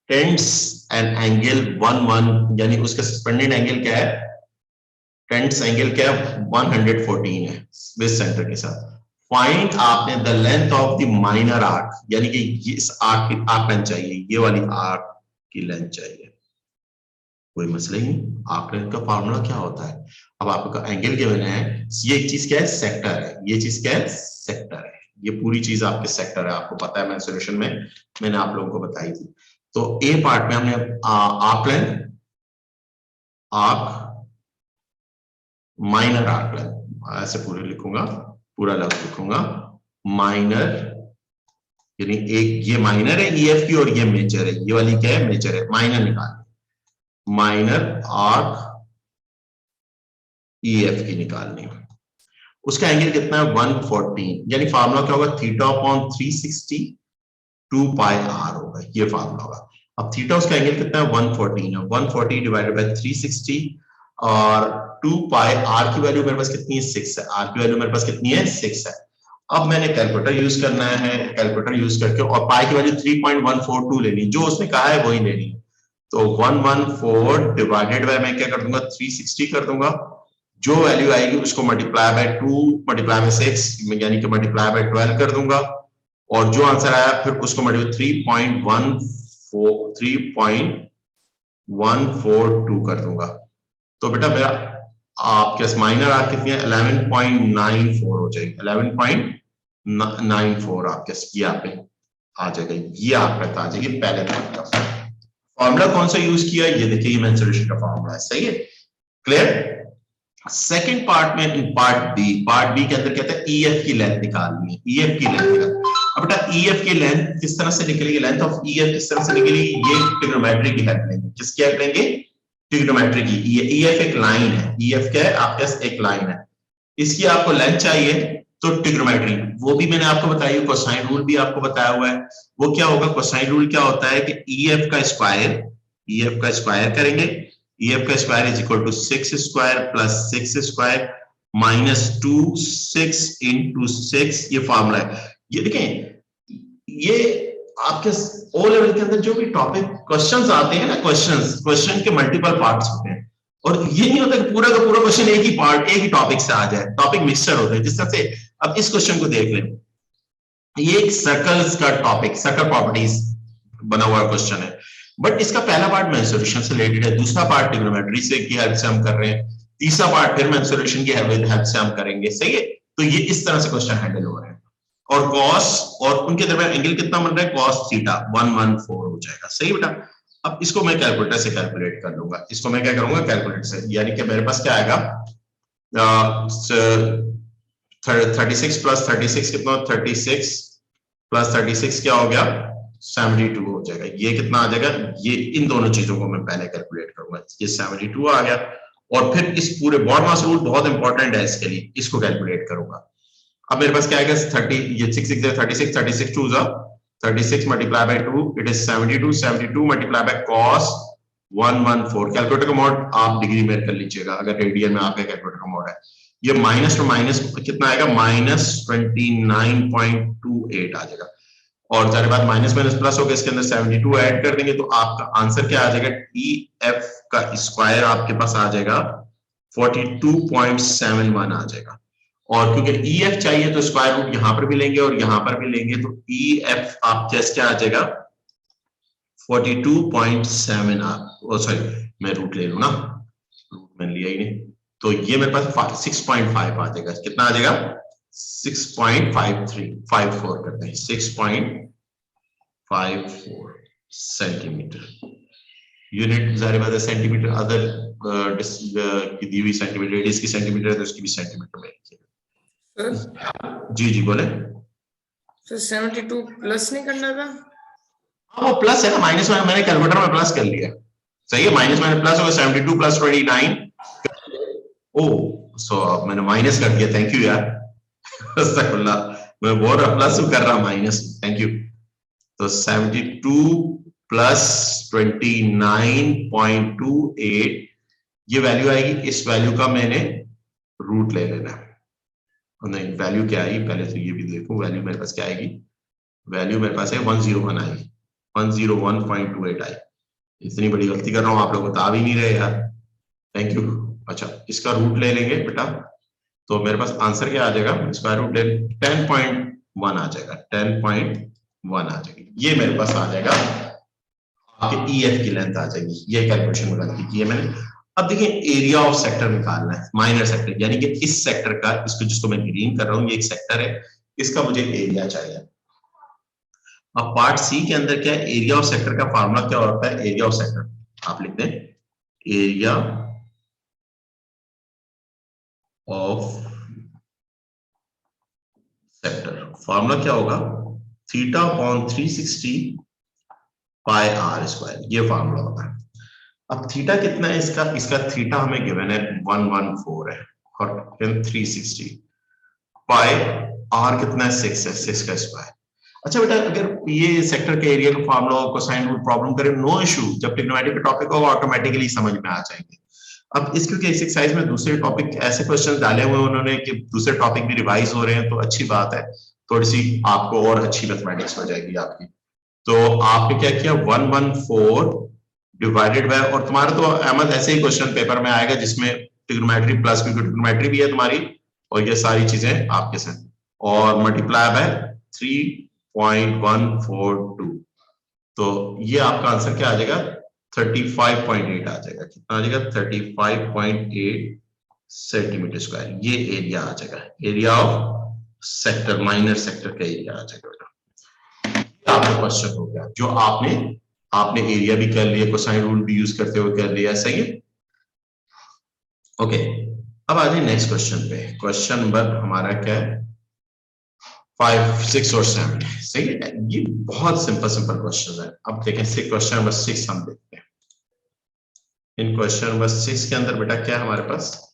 टेंड्स एन एंगल 1 1, यानी उसका सस्पेंडेड एंगल क्या है? टेंड्स एंगल क्या है? 114 है बेस सेंटर के साथ। फाइंड आपने the length of the minor arc, यानी कि इस आर्क की आर्क लेंथ चाहिए, ये वाली आर्क की लेंथ चाहिए। कोई मसला ही नहीं। आर्क लेंथ का फार्मूला क्या होता है? अब आपका एंगल गिवन है, ये एक चीज क्या है? सेक्टर है। ये चीज क्या है? सेक्टर है। ये पूरी चीज आपके सेक्टर है, आपको पता है, मैंने सॉल्यूशन में मैंने आप लोगों को बताई थी। तो ए पार्ट में हमने arc length, arc, minor arc length, ऐसे पूरे लिखूंगा, पूरा लफ्ज लिखूंगा माइनर, यानी एक ये माइनर है EF की और ये मेजर है, ये वाली क्या है? मेजर है। माइनर निकाल, माइनर आर्क EF की निकालनी है। उसका एंगल कितना है? 114, यानी फार्मूला क्या होगा? थीटा अपॉन 360 2 पाई r होगा, ये फार्मूला होगा। अब थीटा उसका एंगल कितना है? 114 है। 140 डिवाइडेड बाय 360 और 2 पाई r की वैल्यू मेरे पास कितनी है? 6 है। r की वैल्यू मेरे पास कितनी है? 6 है। अब मैंने कैलकुलेटर यूज करना है, कैलकुलेटर यूज करके और पाई की वैल्यू 3.142 लेनी, जो उसने कहा है वही लेनी है। तो 114 डिवाइडेड बाय मैं क्या कर दूंगा? 360 कर दूंगा। जो वैल्यू आएगी उसको मल्टीप्लाई बाय 2 मल्टीप्लाई बाय 6, यानी कि मल्टीप्लाई बाय 12 कर दूंगा, और जो आंसर आया फिर उसको मल्टीप्लाई 3.142 कर दूंगा। तो बेटा मेरा आपके माइनर आर्क कितनी है? 11.94 हो जाएगी, 11.94 आपके यहाँ पे आ जाएगा। ये आपका आ जाएगी पहले पार्ट का। फॉर्मूला कौन सा यूज किया? ये देखिए, ये मेंसुरेशन का फॉर्मूला है, सही है, क्लियर? सेकंड पार्ट में, इन पार्ट बी के अंदर कहते हैं EF की लेंथ निकालनी है, EF की लेंथ निकालनी। अब बेटा EF की लेंथ किस तरह से निकलेगी? लेंथ ऑफ EF किस तरह से निकलेगी? ये ट्रिग्नोमेट्री की हेल्प लेंगे। किसकी हेल्प लेंगे? ट्रिग्नोमेट्री की। ये EF एक लाइन है, EF क्या है? आपके पास एक लाइन है, इसकी आपको लेंथ चाहिए, तो ट्रिग्नोमेट्री, वो भी मैंने आपको बताई, कोसाइन रूल भी आपको बताया हुआ है। वो क्या होगा? कोसाइन रूल क्या होता है कि EF का स्क्वायर करेंगे, EF का square is equal to 6 square plus 6 square minus 2 6 into 6, ये फॉर्मूला है। ये देखें, ये आपके ओ लेवल के अंदर जो भी टॉपिक क्वेश्चंस आते हैं ना, क्वेश्चन के मल्टीपल पार्ट्स होते हैं, और ये नहीं होता कि पूरा का पूरा क्वेश्चन एक ही पार्ट, एक ही टॉपिक से आ जाए, टॉपिक मिक्सचर होते हैं। जिस तरह से अब इस क्वेश्चन को देख लें, ये एक सर्कल्स का टॉपिक, सर्कल प्रॉपर्टीज बना हुआ क्वेश्चन है, बट इसका पहला पार्ट मेंसुरेशन से रिलेटेड है, दूसरा पार्ट ट्रिग्नोमेट्री से की हेल्प से हम कर रहे हैं, तीसरा पार्ट फिर मेंसुरेशन की हेल्प से हम करेंगे, सही है? तो ये इस तरह से क्वेश्चन हैंडल हो रहे हैं। और कॉस और उनके दरमियान एंगल कितना बन रहा है? कॉस थीटा 114 हो जाएगा, सही बेटा? अब इसको मैं कैलकुलेटर से कैलकुलेट कर लूंगा। इसको मैं क्या करूंगा? कैलकुलेटर से, यानी कि मेरे पास क्या आएगा? 36 प्लस 36 कितना? 36 प्लस 36 क्या हो गया? 72 हो जाएगा। ये कितना आ जाएगा? ये इन दोनों चीजों को मैं पहले कैलकुलेट करूंगा। ये 72 आ गया, और फिर इस पूरे बॉड मास रूल बहुत इंपॉर्टेंट है इसके लिए, इसको कैलकुलेट करूंगा। अब मेरे पास क्या आएगा? 30, ये 6 6 36, 36 2 36 multiply by 2, it is 72, 72 multiply by cos 114। Calculator का मोड आप डिग्री में कर लीजिएगा, अगर रेडियन में आपका कैलकुलेटर का मोड है। ये माइनस टू माइनस कितना आएगा? माइनस 29.28 आ जाएगा, और सारे बात माइनस माइनस प्लस हो गया, इसके अंदर 72 ऐड कर देंगे तो आपका आंसर क्या आ जाएगा? EF का स्क्वायर आपके पास आ जाएगा 42.71 आ जाएगा। और क्योंकि EF चाहिए तो स्क्वायर रूट यहां पर भी लेंगे और यहां पर भी लेंगे, तो EF आप जस्ट क्या आ जाएगा? 42.7 सॉरी मैं रूट ले लूं ना, रूट मैंने लिया ही नहीं, तो ये मेरे पास 6.5 आ जाएगा। कितना आ जाएगा? 6.54 करते हैं, 6.54 सेंटीमीटर। यूनिट जाहिर बात है सेंटीमीटर, अदर की दी हुई सेंटीमीटर, रेडियस की सेंटीमीटर है तो उसकी भी सेंटीमीटर में लिखिएगा। सर जी जी बोले। सर 72 प्लस नहीं करना था? हाँ वो प्लस है ना, माइनस में मैंने कैलकुलेटर में प्लस कर लिया, सही है, माइनस माइनस प्लस होगा, 72 प्लस 29। ओ सो मैंने माइनस कर दिया, थैंक यू यार। अस्तगफुरुल्लाह, मैं बोल रहा प्लस कर रहा माइनस, थैंक यू। तो 72 प्लस 29.28 ये वैल्यू आएगी, इस वैल्यू का मैंने रूट ले लेना है। नहीं वैल्यू क्या आएगी, पहले तो ये भी देखो वैल्यू मेरे पास क्या आएगी, वैल्यू मेरे पास है 101 आएगी, 101.28 आई। इतनी बड़ी गलती कर रहा हूं, आप लोग बता भी नहीं रहे यार, थैंक यू। अच्छा इसका रूट ले लेंगे बेटा, तो मेरे पास आंसर क्या आ जाएगा, स्क्वायर रूट ले 10.1 आ जाएगा, 10.1 आ जाएगी, ये मेरे पास आ जाएगा, आपके EF की लेंथ आ जाएगी। ये कैलकुलेशन में गलती की है मैंने। अब देखिए एरिया ऑफ सेक्टर निकालना है, माइनर सेक्टर, यानी कि इस सेक्टर का, इसको जिसको मैं ग्रीन कर रहा हूं, ये एक सेक्टर है, इसका मुझे एरिया चाहिए। अब पार्ट सी के अंदर क्या है, एरिया ऑफ सेक्टर का फार्मूला क्या होता है, एरिया ऑफ सेक्टर आप लिखते हैं एरिया ऑफ सेक्टर, फार्मूला क्या होगा, theta upon 360 pi R square, ये फार्मूला होता है। अब थीटा कितना है इसका, इसका थीटा हमें गिवन है 114 है, और 360 पाई आर कितना है 6 है, 6 का स्क्वायर। अच्छा बेटा अगर ये सेक्टर के एरिया का फार्मूला और कोसाइन रूट प्रॉब्लम करें, नो इशू, जब ट्रिग्नोमेट्री का टॉपिक होगा ऑटोमेटिकली समझ में आ जाएंगे। अब इस क्योंकि इस एक्सरसाइज में दूसरे टॉपिक ऐसे क्वेश्चन डाले हुए उन्होंने कि दूसरे टॉपिक भी रिवाइज हो रहे हैं, तो अच्छी बात है, थोड़ी सी आपको और अच्छी मैथमेटिक्स हो जाएगी आपकी। तो आपने क्या किया, 114 डिवाइडेड बाय, और तुम्हारा तो अहमद ऐसे ही क्वेश्चन पेपर में आएगा जिसमें ट्रिग्नोमेट्री प्लस, क्योंकि ट्रिग्नोमेट्री भी है तुम्हारी और ये सारी चीजें आपके साथ, और मल्टीप्लाई बाय 3.142, तो ये आपका आंसर क्या आ जाएगा, 35.8 आ जाएगा। कितना आ जाएगा, 35.8 सेंटीमीटर स्क्वायर, ये एरिया आ जाएगा, area of sector, minor sector का एरिया आ जाएगा। आपका क्वेश्चन हो गया, जो आपने एरिया भी कर लिया, कोसाइन रूल भी यूज करते हुए कर लिया, सही है। ओके अब आ जाए नेक्स्ट क्वेश्चन पे, क्वेश्चन नंबर हमारा क्या है, 5, 6 और 7, सही है। ये बहुत सिंपल क्वेश्चन है। अब देखें क्वेश्चन नंबर 6 हम देखते हैं। इन क्वेश्चन नंबर 6 के अंदर बेटा क्या है हमारे पास,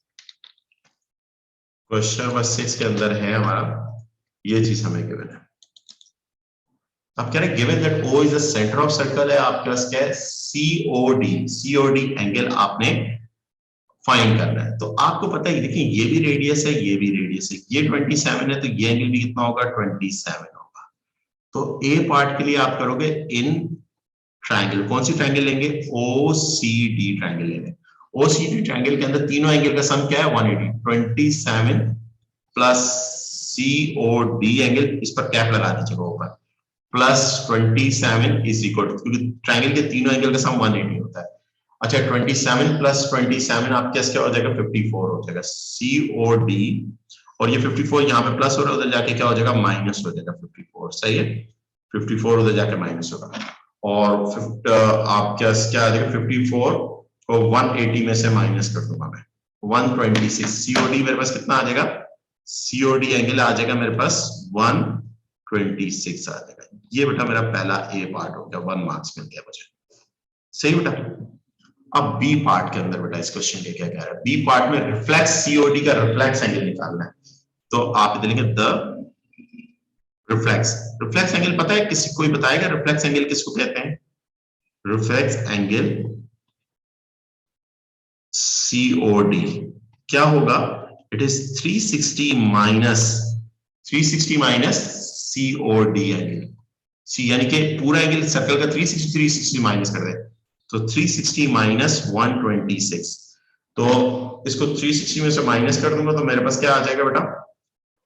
क्वेश्चन नंबर 6 के अंदर है हमारा ये चीज हमें गिवन है। अब कह रहे हैं given that O is the centre of circle है, आपके पास क्या है, COD एंगल आपने फाइंड करना है। तो आपको पता है देखिए ये भी रेडियस है, ये भी रेडियस है, ये 27 है, तो ये एंगल भी कितना होगा, 27 होगा। तो ए पार्ट के लिए आप करोगे इन ट्रायंगल, कौन सी ट्रायंगल लेंगे, OCD ट्रायंगल लेंगे। OCD ट्रायंगल के अंदर तीनों एंगल का सम क्या है, 180, 27 प्लस COD एंगल, इस पर कैप लगा दीजिएगा ऊपर, प्लस 27 इज इक्वल टू, क्योंकि ट्रायंगल के तीनों एंगल का सम 180 होता है। अच्छा 27 प्लस 27 आपके क्या हो जाएगा, 54 हो जाएगा, COD, और ये 54 यहाँ पे प्लस हो रहा है, उधर जाके क्या हो जाएगा, माइनस हो जाएगा 54, सही है, 54 उधर जाके माइनस होगा, और आपके क्या आ जाएगा, 54 को 180 में से माइनस कर दूंगा मैं, 126, COD मेरे पास कितना आ जाएगा, COD एंगल आ जाएगा मेरे पास 126 आ जाएगा। ये बेटा मेरा पहला ए पार्ट हो गया, 1 मार्क्स मिल गया मुझे, सही बेटा। अब बी पार्ट के अंदर बेटा इस क्वेश्चन के क्या कह रहा है, बी पार्ट में रिफ्लेक्स COD का रिफ्लेक्स एंगल निकालना है। तो आप इधर लिखेंगे द रिफ्लेक्स एंगल, पता है किसी कोई बताएगा रिफ्लेक्स एंगल किसको कहते हैं, रिफ्लेक्स एंगल COD क्या होगा, it is 360 minus COD angle, C यानी कि पूरा एंगल सर्कल का 360 माइनस कर दे, तो 360 माइनस 126, तो इसको 360 में से माइनस कर दूंगा तो मेरे पास क्या आ जाएगा बेटा,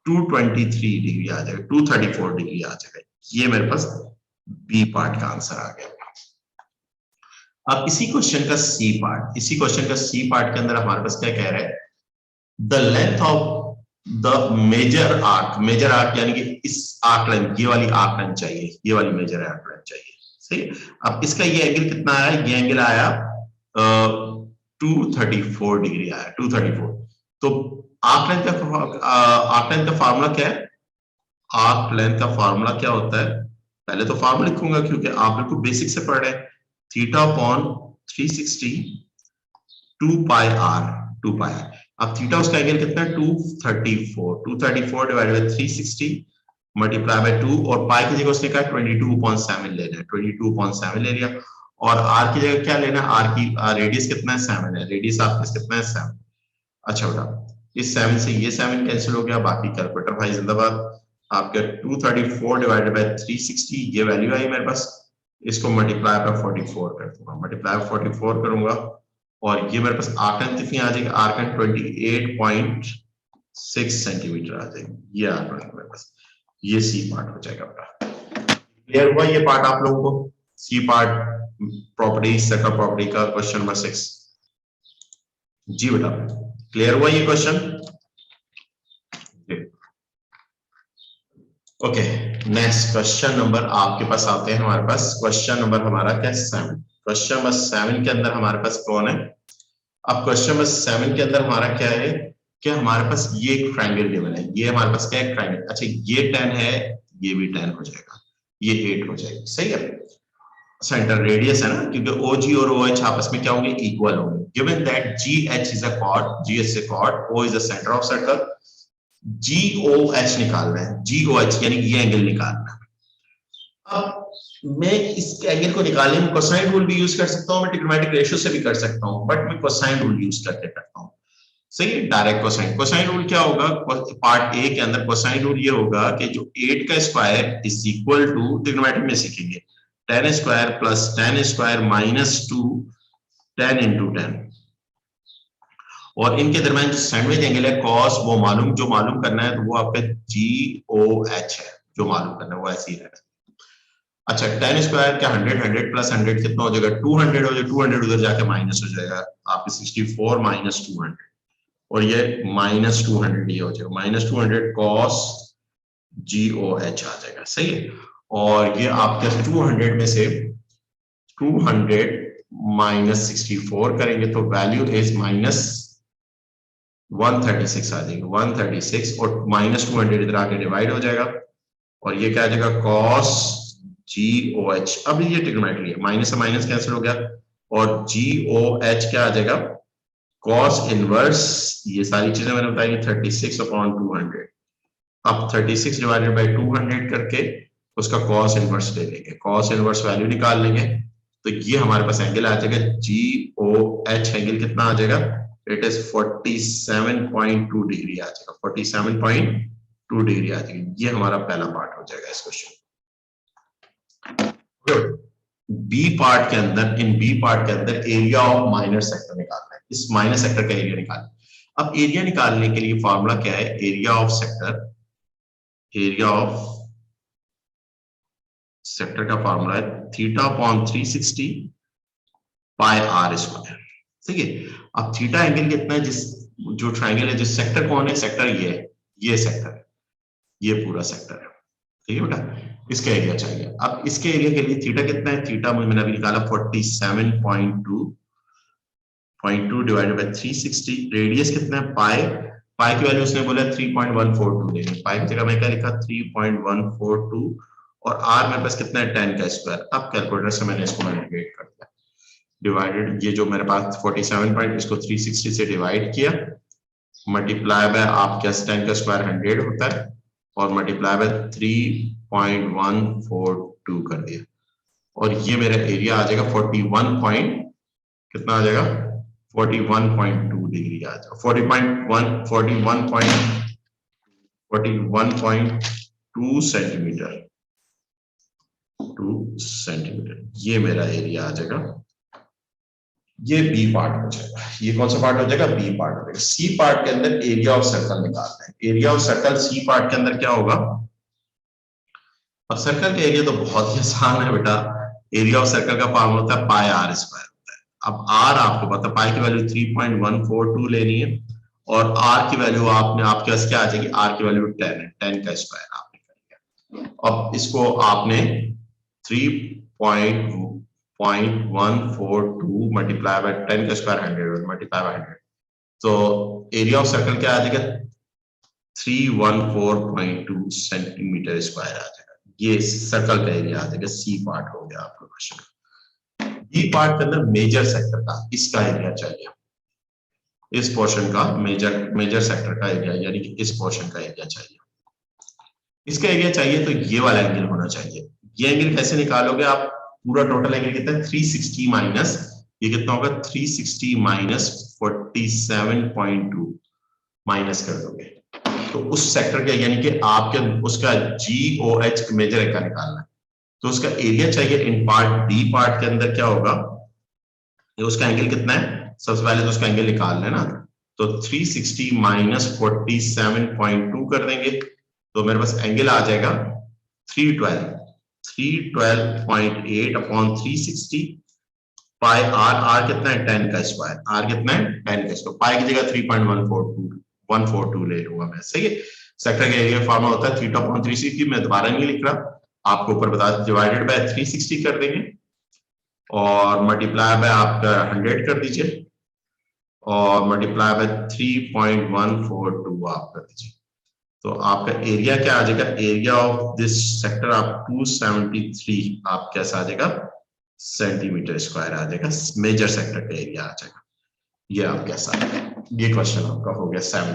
223 डिग्री आ जाएगा, 234 डिग्री आ जाएगा। ये मेरे पास बी पार्ट का आंसर आ गया। अब इसी क्वेश्चन का सी पार्ट के अंदर हमारे पास क्या कह रहा है, the length of the major arc यानी कि इस आर्क लेंथ, ये वाली आर्क लेंथ चाहिए, ये वाली मेजर आर्क लेंथ चाहिए, सही है। अब इसका ये एंगल कितना आया, ये एंगल आया 234 डिग्री आया, 234। तो आर्क लेंथ का फार्मूला क्या है, आर्क लेंथ का फार्मूला क्या होता है, पहले तो फार्मूला लिखूंगा क्योंकि आप बिल्कुल बेसिक से पढ़ रहे हैं, थीटा अपॉन 360 2 पाई आर। अब थीटा उसका एंगल कितना है 234 डिवाइडेड बाय 360 मल्टीप्लाई बाय 2 और पाई की जगह उसने कहा 22.7 लेना है, 22.7 ले लिया। और आर की जगह क्या लेना है, आर की रेडियस कितना है 7 है, रेडियस आपके कितना है 7। अच्छा बेटा इस 7 से ये 7 कैंसिल हो गया, बाकी कैलकुलेटर भाई जिंदाबाद। आपके 234 डिवाइडेड बाय 360 ये वैल्यू आई मेरे पास, इसको मल्टीप्लाई बाय 44 कर दूंगा, मल्टीप्लाई बाय 44 करूंगा और ये मेरे पास आर्कन कितनी आ जाएगी, आर्कन 28.6 सेंटीमीटर आ जाएगी, ये आर्कन मेरे पास, ये सी पार्ट हो जाएगा बेटा। क्लियर हुआ ये पार्ट आप लोगों को, C part property, circle property का क्वेश्चन नंबर 6। जी बेटा क्लियर हुआ ये question. Okay next question number आपके पास आते हैं, हमारे पास क्वेश्चन नंबर हमारा क्या 7। क्वेश्चन नंबर 7 के अंदर हमारे पास कौन है, अब क्वेश्चन नंबर 7 के अंदर हमारा क्या है कि हमारे पास ये एक ट्रायंगल गिवन है, ये हमारे पास क्या है ट्रायंगल, अच्छा ये 10 है, ये भी 10 हो जाएगा, ये 8 हो जाएगी, सही है। सेंटर रेडियस है ना, क्योंकि OG और OH आपस में क्या होंगे, इक्वल होंगे। Given that GH is a chord, GH से chord, O is the centre of circle, GOH निकालना है, GOH यानी ये एंगल निकालना है। अब मैं इस एंगल को निकालने में कोसाइन रूल भी यूज कर सकता हूं, मैं ट्रिग्नोमेट्रिक रेशियो से भी कर सकता हूं, बट मैं कोसाइन रूल यूज करके करता हूं, सही है। डायरेक्ट कोसाइन रूल क्या होगा, पार्ट ए के अंदर कोसाइन रूल ये होगा कि जो 8 का square is equal to, trigonometry में सीखेंगे 10 square plus 10 square minus 2 10 into 10, और इनके दरमियान जो सैंडविच एंगल है कॉस, वो जो मालूम करना है तो वो आपका GOH है, जो मालूम करना है वो ऐसे ही रहना। अच्छा 10 स्क्वायर क्या 100 प्लस 100 कितना हो जाएगा 200 हो जाएगा, 200 उधर जाके माइनस हो जाएगा आपके 64 माइनस 200, और ये माइनस 200 ये हो जाएगा, माइनस 200 कॉस GOH आ जाएगा, सही है। और ये आपके 200 में से 200 माइनस 64 करेंगे तो वैल्यू इज माइनस 136 आ जाएगी, 136 और माइनस 200 इधर आके डिवाइड हो जाएगा, और ये क्या आ जाएगा cos GOH। अब ये ट्रिग्नोमेट्री है, माइनस से माइनस कैंसिल हो गया, और GOH क्या आ जाएगा cos इनवर्स, ये सारी चीजें मैंने बताई 36 अपॉन 200। अब 36 डिवाइडेड बाई 200 करके उसका cos इनवर्स ले लेंगे, cos इनवर्स वैल्यू निकाल लेंगे, तो ये हमारे पास एंगल आ जाएगा GOH एंगल कितना आ जाएगा, इट इज 47.2 डिग्री आ जाएगा, 47.2 डिग्री आ जाएगी। ये हमारा पहला पार्ट हो जाएगा इस क्वेश्चन। बी पार्ट के अंदर, इन बी पार्ट के अंदर एरिया ऑफ माइनर सेक्टर निकालना है, इस माइनर सेक्टर का एरिया निकालना। अब एरिया निकालने के लिए फॉर्मूला क्या है, एरिया ऑफ सेक्टर का फॉर्मूला है theta upon 360 pi R square, ठीक है। अब थीटा एंगल कितना है, जिस जो ट्रायंगल है, जिस सेक्टर कौन है, सेक्टर ये सेक्टर है, ये पूरा सेक्टर है, ठीक है बेटा। इसका एरिया चाहिए। अब इसके एरिया के लिए थीटा कितना है, थीटा मैंने अभी निकाला 47.2 डिवाइडेड बाय 360, रेडियस कितना है पाई की वैल्यू उसने बोला 3.142 लेंगे, पाई की जगह मैं क्या लिखा 3.142, और आर मेरे पास कितना है 10 का स्क्वायर। अब कैलकुलेटर से मैंने इसको मल्टीप्लाई कर दिया, डिवाइडेड ये जो मेरे पास 47 पॉइंट, इसको 360 से डिवाइड किया, मल्टीप्लाई बाय आपके 10 का स्क्वायर 100 होता है, और मल्टीप्लाई बाय 3.142 कर दिया, और ये मेरा एरिया आ जाएगा 41.2 डिग्री आ जाएगा, 41.2 सेंटीमीटर, ये मेरा एरिया आ जाएगा। ये बी पार्ट हो जाएगा, ये कौन सा पार्ट हो जाएगा, बी पार्ट हो जाएगा। सी पार्ट के अंदर एरिया ऑफ सर्कल निकालना है, area of circle C part के अंदर क्या होगा। अब सर्कल का एरिया तो बहुत ही आसान है बेटा, एरिया ऑफ सर्कल का फॉर्मूला होता है पाई आर स्क्वायर, अब आर आपको पता, पाई की वैल्यू 3.142 लेनी है और आर की वैल्यू आपके पास क्या आ जाएगी, आर की वैल्यू 10 है, 10 का स्क्वायर आपने कर लिया। अब इसको आपने 3.142 मल्टीप्लाई बाय 10 का स्क्वायर 100 मल्टीप्लाई बाय 100, तो एरिया ऑफ सर्कल क्या आ जाएगा, 314.2 सेंटीमीटर स्क्वायर आ जाएगा। ये सर्कल का एरिया आ जाएगा। सी पार्ट हो गया आपका क्वेश्चन। बी पार्ट के अंदर मेजर सेक्टर का इसका एरिया चाहिए, इस पोर्शन का मेजर सेक्टर का एरिया, यानी कि इस पोर्शन का एरिया चाहिए। इसका एरिया चाहिए तो ये वाला एंगल होना चाहिए। ये एंगल कैसे निकालोगे आप, पूरा टोटल एंगल कितना है 360 माइनस, ये कितना होगा 360 माइनस 47.2 माइनस कर दोगे तो उस सेक्टर का, यानी कि आपके उसका GOH मेजर का निकालना है, तो उसका एरिया चाहिए इन पार्ट डी पार्ट के अंदर क्या होगा, उसका एंगल कितना है, सबसे पहले तो उसका एंगल निकाल लेना, तो 360 माइनस 47.2 कर देंगे तो मेरे पास एंगल आ जाएगा 312.8 अपॉन 360 पाई आर कितना है 10 का स्क्वायर, आर कितना है 10 का स्क्वायर, पाई की जगह 3.142 ले लूंगा मैं, सही है। सेक्टर का एरिया फॉर्मूला होता है थीटा अपॉन 360, मैं दोबारा नहीं लिख रहा, आपको ऊपर बता, डिवाइडेड बाय 360 कर देंगे और मल्टीप्लाई बाय आपका 100 कर दीजिए और मल्टीप्लाई बाय 3.142 आप कर दीजिए, तो आपका एरिया क्या आ जाएगा, एरिया ऑफ दिस सेक्टर आप 273 आप कैसा आ जाएगा सेंटीमीटर स्क्वायर आ जाएगा, मेजर सेक्टर का एरिया आ जाएगा। ये आप कैसा आएगा, ये क्वेश्चन आपका हो गया 7,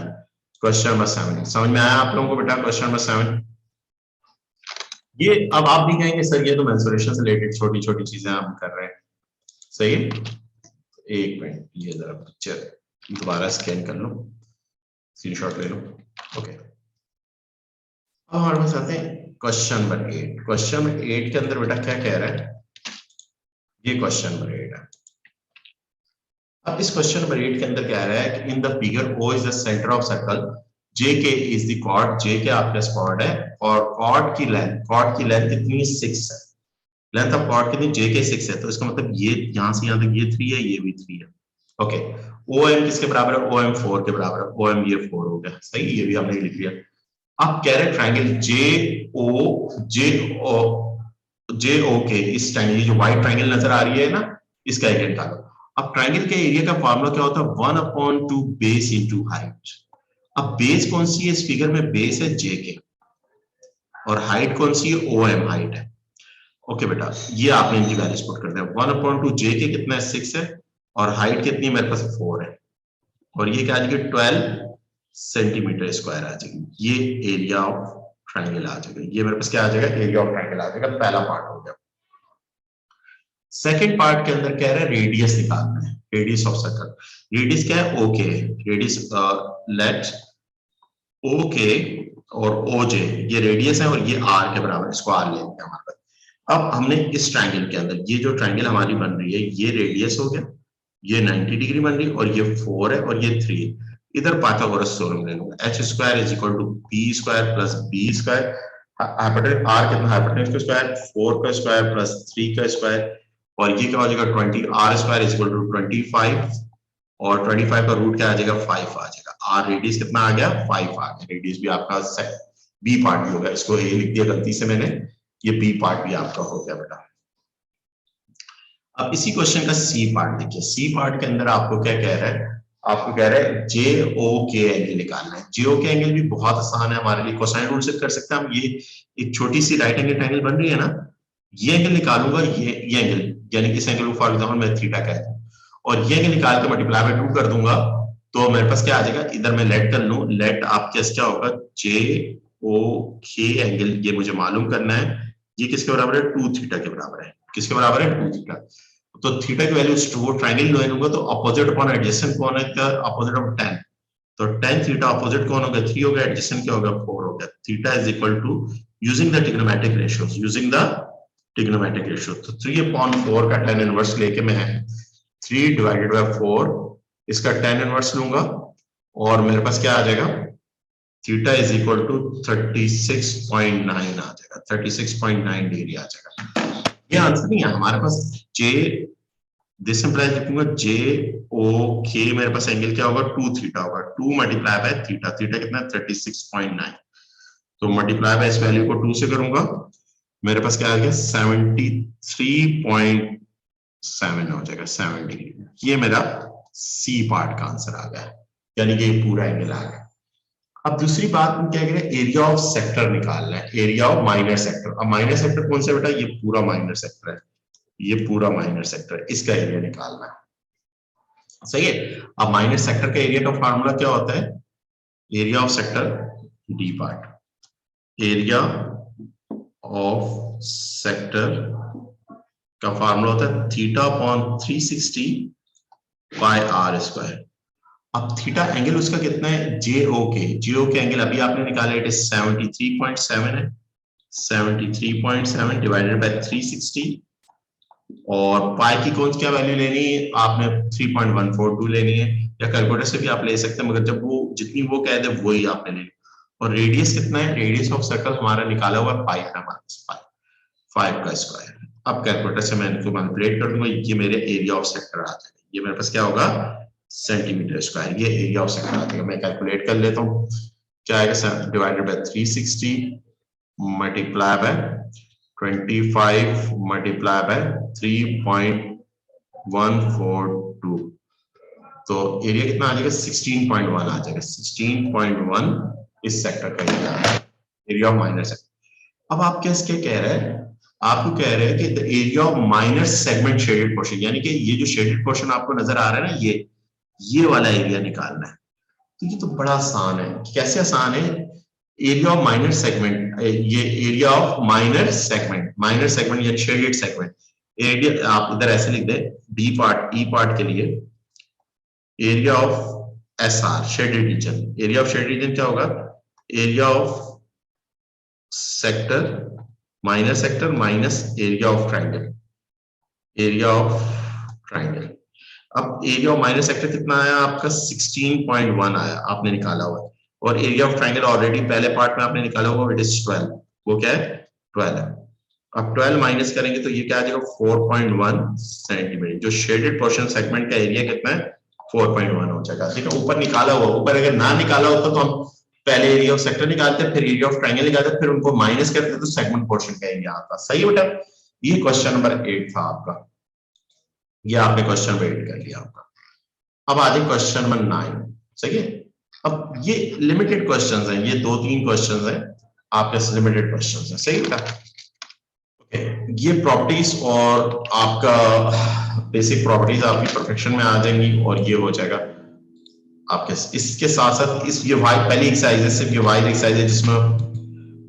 क्वेश्चन नंबर 7। समझ में आया आप लोगों को बेटा क्वेश्चन नंबर 7? ये अब आप भी कहेंगे सर ये तो मेंसुरेशन से रिलेटेड छोटी छोटी चीजें आप कर रहे हैं, सही है। एक मिनट, ये जरा पिक्चर दोबारा स्कैन कर लो, स्क्रीनशॉट ले लो, ओके। अब हमारे पास आते हैं क्वेश्चन नंबर 8। क्वेश्चन नंबर 8 के अंदर बेटा क्या कह रहा है, ये क्वेश्चन नंबर 8 है। अब इस क्वेश्चन नंबर 8 के अंदर क्या रहा है कि in the figure O is the centre of circle, JK is the chord, JK आपका कॉर्ड है और कॉर्ड की लेंथ कितनी है 6 है, लेंथ ऑफ कॉर्ड कितनी JK 6 है, तो इसका मतलब ये यहां से यहां तक ये 3 है, ये भी 3 है, ओके। OM किसके बराबर है, OM 4 के बराबर है, OM ये 4 हो गया, सही, ये भी हमने लिख लिया। अब कह रहे ट्रायंगल JOK, इस ट्रायंगल, जो व्हाइट ट्रायंगल नजर आ रही है ना, इसका एरिया निकालो। अब ट्रायंगल के एरिया का फार्मूला क्या होता है, 1/2 बेस इनटू हाइट। अब बेस कौन सी है इस फिगर में, बेस है JK और हाइट कौन सी है, OM हाइट है, ओके बेटा। ये आपने इनकी वैल्यूज पुट कर दिया, 1/2 JK कितना है 6 है और हाइट कितनी है मेरे पास 4 है और ये क्या आ जाएगी 12 सेंटीमीटर स्क्वायर आ जाएगी, ये एरिया ऑफ ट्रायंगल आ जाएगा, ये मेरे पास क्या आ जाएगा, एरिया ऑफ ट्रायंगल आ जाएगा, पहला पार्ट हो गया। सेकंड पार्ट के अंदर कह रहा है रेडियस निकालना है, रेडियस ऑफ सर्कल, रेडियस क्या है ओके, रेडियस लेट ओके और OJ ये रेडियस है और ये R के बराबर, इसको R ले लिया हमारे पास। अब हमने इस ट्रायंगल के अंदर ये जो ट्रायंगल हमारी बन रही है, ये रेडियस हो गया, ये 90 डिग्री बन रही है और ये 4 है और ये 3 है, इधर पाइथागोरस थ्योरम ले लूंगा, h square is equal to b square plus b square, hypotenuse r कितना, हाइपोटेन्यूज का स्क्वायर 4 का स्क्वायर प्लस 3 का स्क्वायर और ये क्या हो जाएगा 20, r square is equal to 25 और 25 का रूट क्या आ जाएगा 5 आ जाएगा, r रेडियस कितना आ गया 5 आ गया, रेडियस भी आपका b पार्ट भी होगा, इसको a लिख दिया गलती से मैंने, ये b पार्ट भी आपका हो गया बेटा। अब इसी क्वेश्चन का सी पार्ट देखिए, सी पार्ट के अंदर आपको क्या कह रहा है, आपको कह रहा है JOK एंगल निकालना है। JOK एंगल भी बहुत आसान है हमारे लिए, कोसाइन रूल से कर सकते हैं हम। ये एक छोटी सी राइट एंगल ट्रायंगल बन रही है ना, ये एंगल निकालूंगा, ये एंगल, यानी कि इस एंगल को फॉर एग्जांपल मैं थीटा कहता हूं और ये एंगल निकाल के मल्टीप्लाई बाय 2 कर दूंगा तो मेरे पास क्या आ जाएगा, इधर मैं लेट कर लूं, लेट आपके क्या होगा JOK एंगल, ये मुझे मालूम करना है, ये किसके बराबर है 2 थीटा के बराबर है, किसके बराबर है 2 थीटा, तो थीटा की वैल्यू वो ट्रायंगल ले लूंगा तो अपोजिट अपॉन एडजेसेंट कौन है, अपोजिट ऑफ tan, तो tan थीटा अपोजिट कौन होगा 3 हो गया, एडजेसेंट क्या होगा 4 हो गया, theta is equal to using the trigonometric ratios, using the trigonometric ratio, तो 3/4 का tan इनवर्स लेके मैं 3 डिवाइडेड बाय 4 इसका tan इनवर्स लूंगा और मेरे पास क्या आ जाएगा, थीटा इज इक्वल टू 36.9 आ जाएगा, 36.9 डिग्री आ जाएगा। ये आंसर नहीं है हमारे पास, दिस इंप्लाइज लिखूंगा जे ओ के, मेरे पास एंगल क्या होगा 2 थीटा होगा, 2 मल्टीप्लाई बाय थीटा, थीटा कितना है 36.9, तो मल्टीप्लाई बाय इस वैल्यू को 2 से करूंगा, मेरे पास क्या आ गया 73.7 हो जाएगा 7 डिग्री। ये मेरा सी पार्ट का आंसर आ गया, यानी कि ये पूरा एंगल आ गया। अब दूसरी बात हम क्या कह रहे हैं, एरिया ऑफ सेक्टर निकालना है, एरिया ऑफ माइनर सेक्टर। अब माइनर सेक्टर कौन सा बेटा, ये पूरा माइनर सेक्टर है, ये पूरा माइनर सेक्टर है, इसका एरिया निकालना है, सही है। अब माइनर सेक्टर का एरिया का फार्मूला क्या होता है, area of sector D part, area of sector का फार्मूला होता है theta upon 360 by R square. अब थीटा एंगल उसका कितना है, जेओ के एंगल अभी आपने निकाला, इट इज 73.7 है, 73.7 डिवाइडेड बाय 360, और पाई की कौन क्या वैल्यू लेनी है आपने 3.142 लेनी है, या कैलकुलेटर से भी आप ले सकते हैं, मगर जब वो जितनी वो कह दे वही आपने लेनी। और रेडियस कितना है, रेडियस ऑफ सर्कल हमारा निकाला हुआ 5 है, हमारे 5 का स्क्वायर। अब कैलकुलेटर से मैं इनको मैनिपुलेट कर दूंगा, ये मेरे एरिया ऑफ सेक्टर आ जाएगा, ये मेरे पास क्या होगा सेंटीमीटर स्क्वायर, ये एरिया ऑफ सेक्टर आ जाएगा। मैं कैलकुलेट कर लेता हूँ, क्या आएगा divided by 360 multiply bye 25 multiply by 3.142, तो एरिया कितना आ जाएगा 16.1 आ जाएगा, 16.1 इस सेक्टर का एरिया ऑफ माइनर सेक्टर। अब आप क्या कह रहे हैं, आपको कह रहे हैं कि the area of minor segment shaded portion, यानी कि ये जो शेडेड पोर्शन आपको नजर आ रहा है ना, ये वाला एरिया निकालना है। तो ये तो बड़ा आसान है, कैसे आसान है, एरिया ऑफ माइनर सेगमेंट, ये एरिया ऑफ माइनर सेगमेंट या शेडेड सेगमेंट एरिया, आप इधर ऐसे लिख दें डी पार्ट ई पार्ट के लिए area of S R shaded region, area of shaded region क्या होगा, area of sector minus area of triangle, area of triangle. अब एरिया ऑफ माइनर सेक्टर कितना आया आपका 16.1 आया, आपने निकाला हुआ, और एरिया ऑफ ट्राइंगल ऑलरेडी पहले पार्ट में आपने निकाला हुआ, इट इज 12, वो क्या है 12 है। अब 12 माइनस करेंगे तो ये क्या आ जाएगा 4.1 सेंटीमीटर, जो शेडेड पोर्शन सेगमेंट का एरिया कितना है 4.1 हो जाएगा, ठीक है। ऊपर निकाला हुआ, ऊपर अगर ना निकाला होता तो हम पहले एरिया ऑफ सेक्टर निकालते, फिर एरिया ऑफ ट्राइंगल निकालते, फिर उनको माइनस करते तो सेगमेंट पोर्शन का एरिया आता, सही है बेटा। ये क्वेश्चन नंबर 8 था आपका, ये आपने क्वेश्चन वेट कर लिया आपका। अब आ जाए क्वेश्चन नंबर 9, सही है। अब ये लिमिटेड क्वेश्चंस हैं, ये 2-3 क्वेश्चंस हैं आपके, लिमिटेड क्वेश्चंस हैं, सही बेटा। ओके, ये प्रॉपर्टीज और आपका बेसिक प्रॉपर्टीज आपकी परफेक्शन में आ जाएंगी, और ये हो जाएगा आपके। इसके साथ साथ इस ये वाइड पहली एक्सरसाइज है, सिर्फ ये वाइड एक्सरसाइज है जिसमें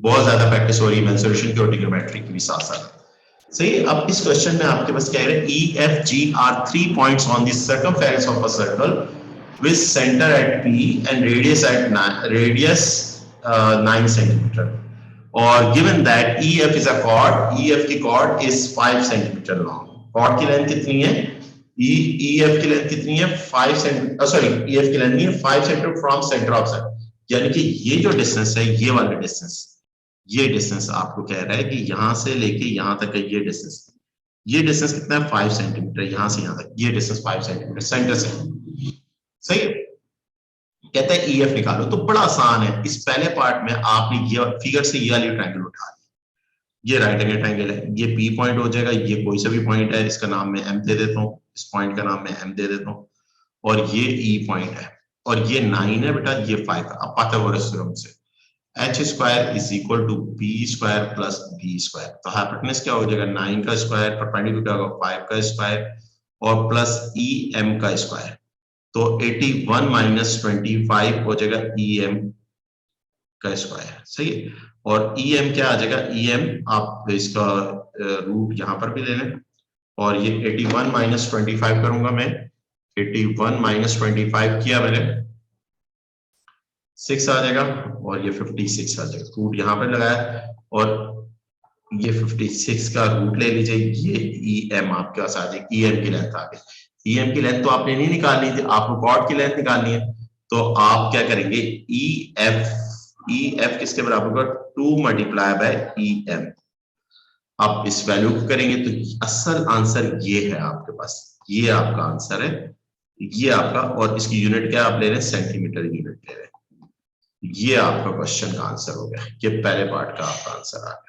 बहुत ज्यादा प्रैक्टिस हो रही है, मेंसुरेशन की और ट्रिग्नोमेट्री की भी साथ साथ, सही है। अब इस क्वेश्चन में आपके पास क्या है, E F G are 3 points on the circumference of a circle with center at P and radius at 9 centimeter, or given that EF is a chord, EF की chord is 5 centimeter long, chord की length कितनी है, EF की length कितनी है 5 centimeter, sorry EF की length नहीं है 5 centimeter from center of circle, यानी कि ये जो डिस्टेंस है, ये वाला डिस्टेंस, ये डिस्टेंस आपको कह रहा है कि यहां से लेके यहां तक का ये डिस्टेंस कितना है 5 सेंटीमीटर, यहां से यहां तक ये डिस्टेंस 5 सेंटीमीटर सेंटर से, सही है। कहता है EF निकालो, तो बड़ा आसान है। इस पहले पार्ट में आपने ये फिगर से ये वाली ट्रायंगल उठा ली, ये राइट एंगल ट्रायंगल है, ये P पॉइंट हो जाएगा, ये कोई सा भी पॉइंट है, इसका नाम मैं M दे देता हूँ, इस पॉइंट का नाम मैं M दे देता हूँ, और ये E पॉइंट है, और ये 9 है बेटा, ये 5 है। अब पाइथागोरस थ्योरम से h square is equal to b square plus b square, तो हाइपोटेनस क्या हो जाएगा 9 का स्क्वायर, परपेंडिकुलर क्या होगा 5 का स्क्वायर, और प्लस em का स्क्वायर, तो 81 माइनस 25 हो जाएगा em का स्क्वायर, सही है। और em क्या आ जाएगा, em आप इसका रूट यहां पर भी ले लें, और ये 81 माइनस 25 करूंगा मैं, 81 माइनस 25 किया मैंने 6 आ जाएगा, और ये 56 आ जाएगा, रूट यहाँ पे लगाया, और ये 56 का रूट ले लीजिए, ये EM आपके पास आ जाएगी, EM की लेंथ आ गई। EM की लेंथ तो आपने नहीं निकालनी थी, आपको कॉर्ड की लेंथ निकालनी है, तो आप क्या करेंगे EF किसके बराबर होगा 2 मल्टीप्लाई बाय EM। आप इस वैल्यू को करेंगे तो असल आंसर ये है आपके पास, ये आपका आंसर है, ये आपका, और इसकी यूनिट क्या आप ले रहे हैं, सेंटीमीटर यूनिट ले रहे हैं। ये आपका क्वेश्चन का आंसर हो गया, ये पहले पार्ट का आपका आंसर आ गया।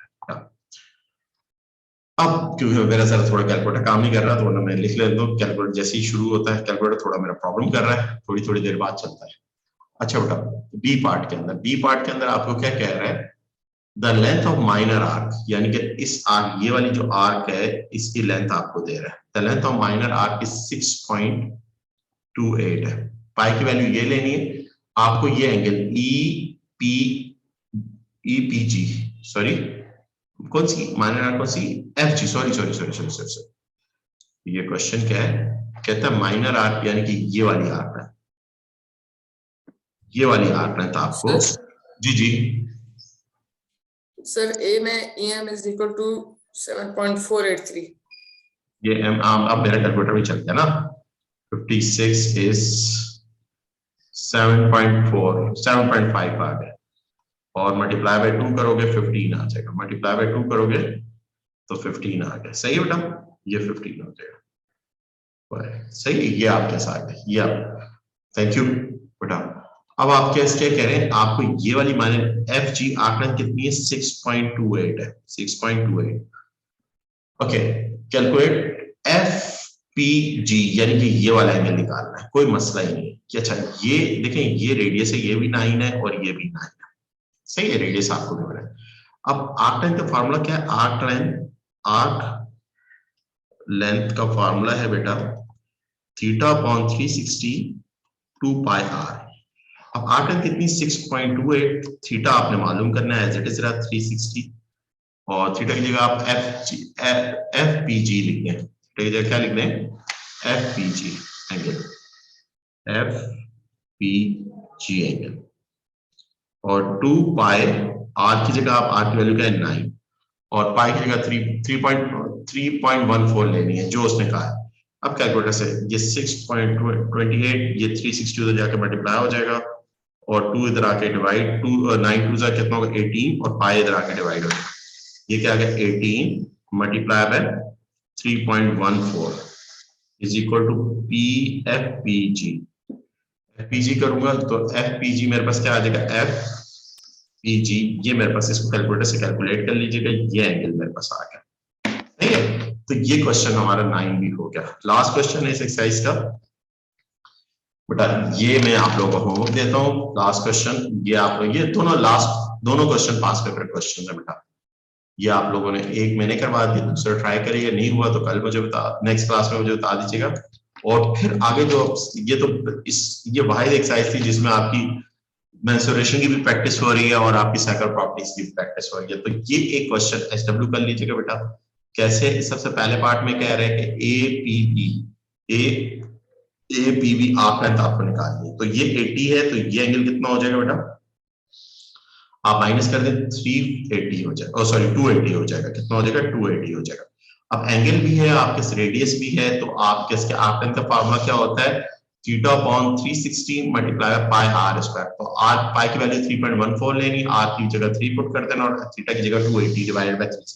अब क्योंकि मेरा सर थोड़ा कैलकुलेटर काम नहीं कर रहा, तो वरना मैं लिख लेता हूँ। कैलकुलेटर जैसे ही शुरू होता है, कैलकुलेटर थोड़ा मेरा प्रॉब्लम कर रहा है, थोड़ी थोड़ी देर बाद चलता है। अच्छा बेटा, बी पार्ट के अंदर आपको क्या कह रहा है, the length of minor arc, यानी कि इस आर्क, ये वाली जो आर्क है इसकी लेंथ आपको दे रहा है। The length of minor arc is 6.28 है। पाई की वैल्यू ये लेनी है आपको, ये एंगल ईपीजी, सॉरी कौन सी माइनर आर्क, कौन सी, एफजी, सॉरी। ये क्वेश्चन क्या है, कहता है माइनर आर्क यानी कि ये वाली आर्क है, ये वाली आर्क लेंथ आपको, जी सर ए में EM इज इक्वल टू 7.483। ये एम अब मेरा कैलकुलेटर भी चल गया ना, 56 इज 7.5 आ गया, और मल्टीप्लाई बाय 2 करोगे 15 आ जाएगा, मल्टीप्लाई बाय 2 करोगे तो 15 आ गया। सही है बेटा, ये 15 हो जाएगा, सही है। ये आपके साथ है, ये आप, थैंक यू बेटा। अब आप क्या कह रहे हैं, आपको ये वाली माने एफ जी आंकड़ा कितनी है, 6.28 है, 6.28। ओके, कैलकुलेट एफ पी जी, यानी कि ये वाला एंगल निकालना है, कोई मसला ही नहीं कि अच्छा ये देखें, ये रेडियस है, ये भी 9 है और ये भी 9 है, सही है, रेडियस आपको मिल रहा है। अब आर्क लेंथ का फार्मूला क्या है, आर्क लेंथ का फार्मूला है बेटा थीटा अपॉन 360 2 पाई आर। अब आर्क लेंथ कितनी, 6.28, थीटा आपने मालूम करना है, एज इट इज रहा 360, और थीटा की जगह आप एफ पी जी लिख दें, थीटा की जगह क्या लिख दें, एफ पी जी एंगल, एफ पी जी एंगल, और 2 पाई आर की जगह आप आर की वैल्यू क्या है 9, और पाई की जगह 3.14 लेनी है जो उसने कहा है। अब कैलकुलेटर से ये 6.28, ये 360 उधर जाके मल्टीप्लाई हो जाएगा, और 2 इधर आके डिवाइड, 9 2 जा कितना होगा 18, और पाई इधर आके डिवाइड हो जाएगा, ये क्या आ गया 18 multiply by 3.14 is equal to P F P G. F P G करूंगा तो एफ पी जी मेरे पास क्या आ जाएगा, एफ पी जी, ये मेरे पास, इसको कैलकुलेटर से कैलकुलेट कर लीजिएगा, ये एंगल मेरे पास आ गया, ठीक है। तो ये क्वेश्चन हमारा 9 भी हो गया। लास्ट क्वेश्चन है इस एक्सरसाइज का बेटा, ये मैं आप लोगों को होमवर्क देता हूँ, लास्ट क्वेश्चन, ये आप लोग, ये दोनों क्वेश्चन पास पेपर क्वेश्चन है बेटा, ये आप लोगों ने एक महीने करवा दिया, दूसरा ट्राई करिएगा, नहीं हुआ तो कल मुझे नेक्स्ट क्लास में मुझे बता दीजिएगा। और फिर आगे जो ये तो ये वाहिद एक्सरसाइज थी जिसमें आपकी मेंसुरेशन की भी प्रैक्टिस हो रही है और आपकी साइकिल प्रॉपर्टीज की भी प्रैक्टिस हो रही है। तो ये एक क्वेश्चन एसडब्ल्यू कर लीजिएगा बेटा। कैसे, सबसे पहले पार्ट में कह रहे हैं कि A P B arc length आपको निकालनी है, तो ये 80 है, तो ये एंगल कितना हो जाएगा बेटा, आप माइनस कर दें 380 हो जाएगा, सॉरी 280 हो जाएगा, कितना हो जाएगा 280 हो जाएगा। अब एंगल भी है आपके, रेडियस भी है, तो आपके इसके आर्क लेंथ का फार्मूला क्या होता है, theta upon 360 multiply by pi R square. तो आर पाई की वैल्यू 3.14 लेनी, आर की जगह 3 पुट कर देना, और थीटा की जगह 280 डिवाइडेड बाय 3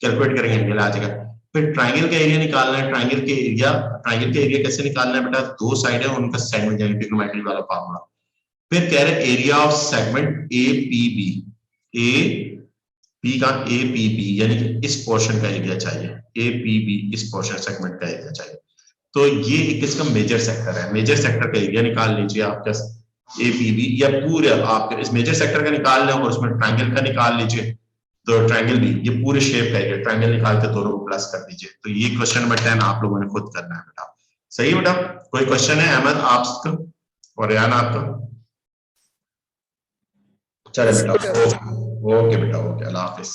कैलकुलेट करेंगे, एंगल आ जाएगा। फिर ट्रायंगल का एरिया निकालना है, ट्रायंगल के एरिया कैसे निकालना है बेटा, दो साइड है उनका सेगमेंट, यानी ट्रिग्नोमेट्री वाला फार्मूला। फिर कह रहे area of segment A P B, A P का ए पी बी यानी कि इस पोर्शन का एरिया चाहिए, ए पी बी इस पोर्शन सेगमेंट का एरिया चाहिए। तो ये एक इसका मेजर सेक्टर है, मेजर सेक्टर का एरिया निकाल लीजिए आपका ए पी बी, या पूरे आपके इस मेजर सेक्टर का निकाल लें और उसमें ट्रायंगल का निकाल लीजिए, तो ट्रायंगल भी ये पूरे शेप का एरिया, ट्रायंगल निकाल के दोनों को प्लस कर दीजिए। तो ये क्वेश्चन नंबर 10 आप लोगों ने खुद करना है बेटा, सही है बेटा। कोई क्वेश्चन है अहमद आपका और रेहान आपका? चले बेटा, ओके बेटा, ओके, अल्लाह हाफिज।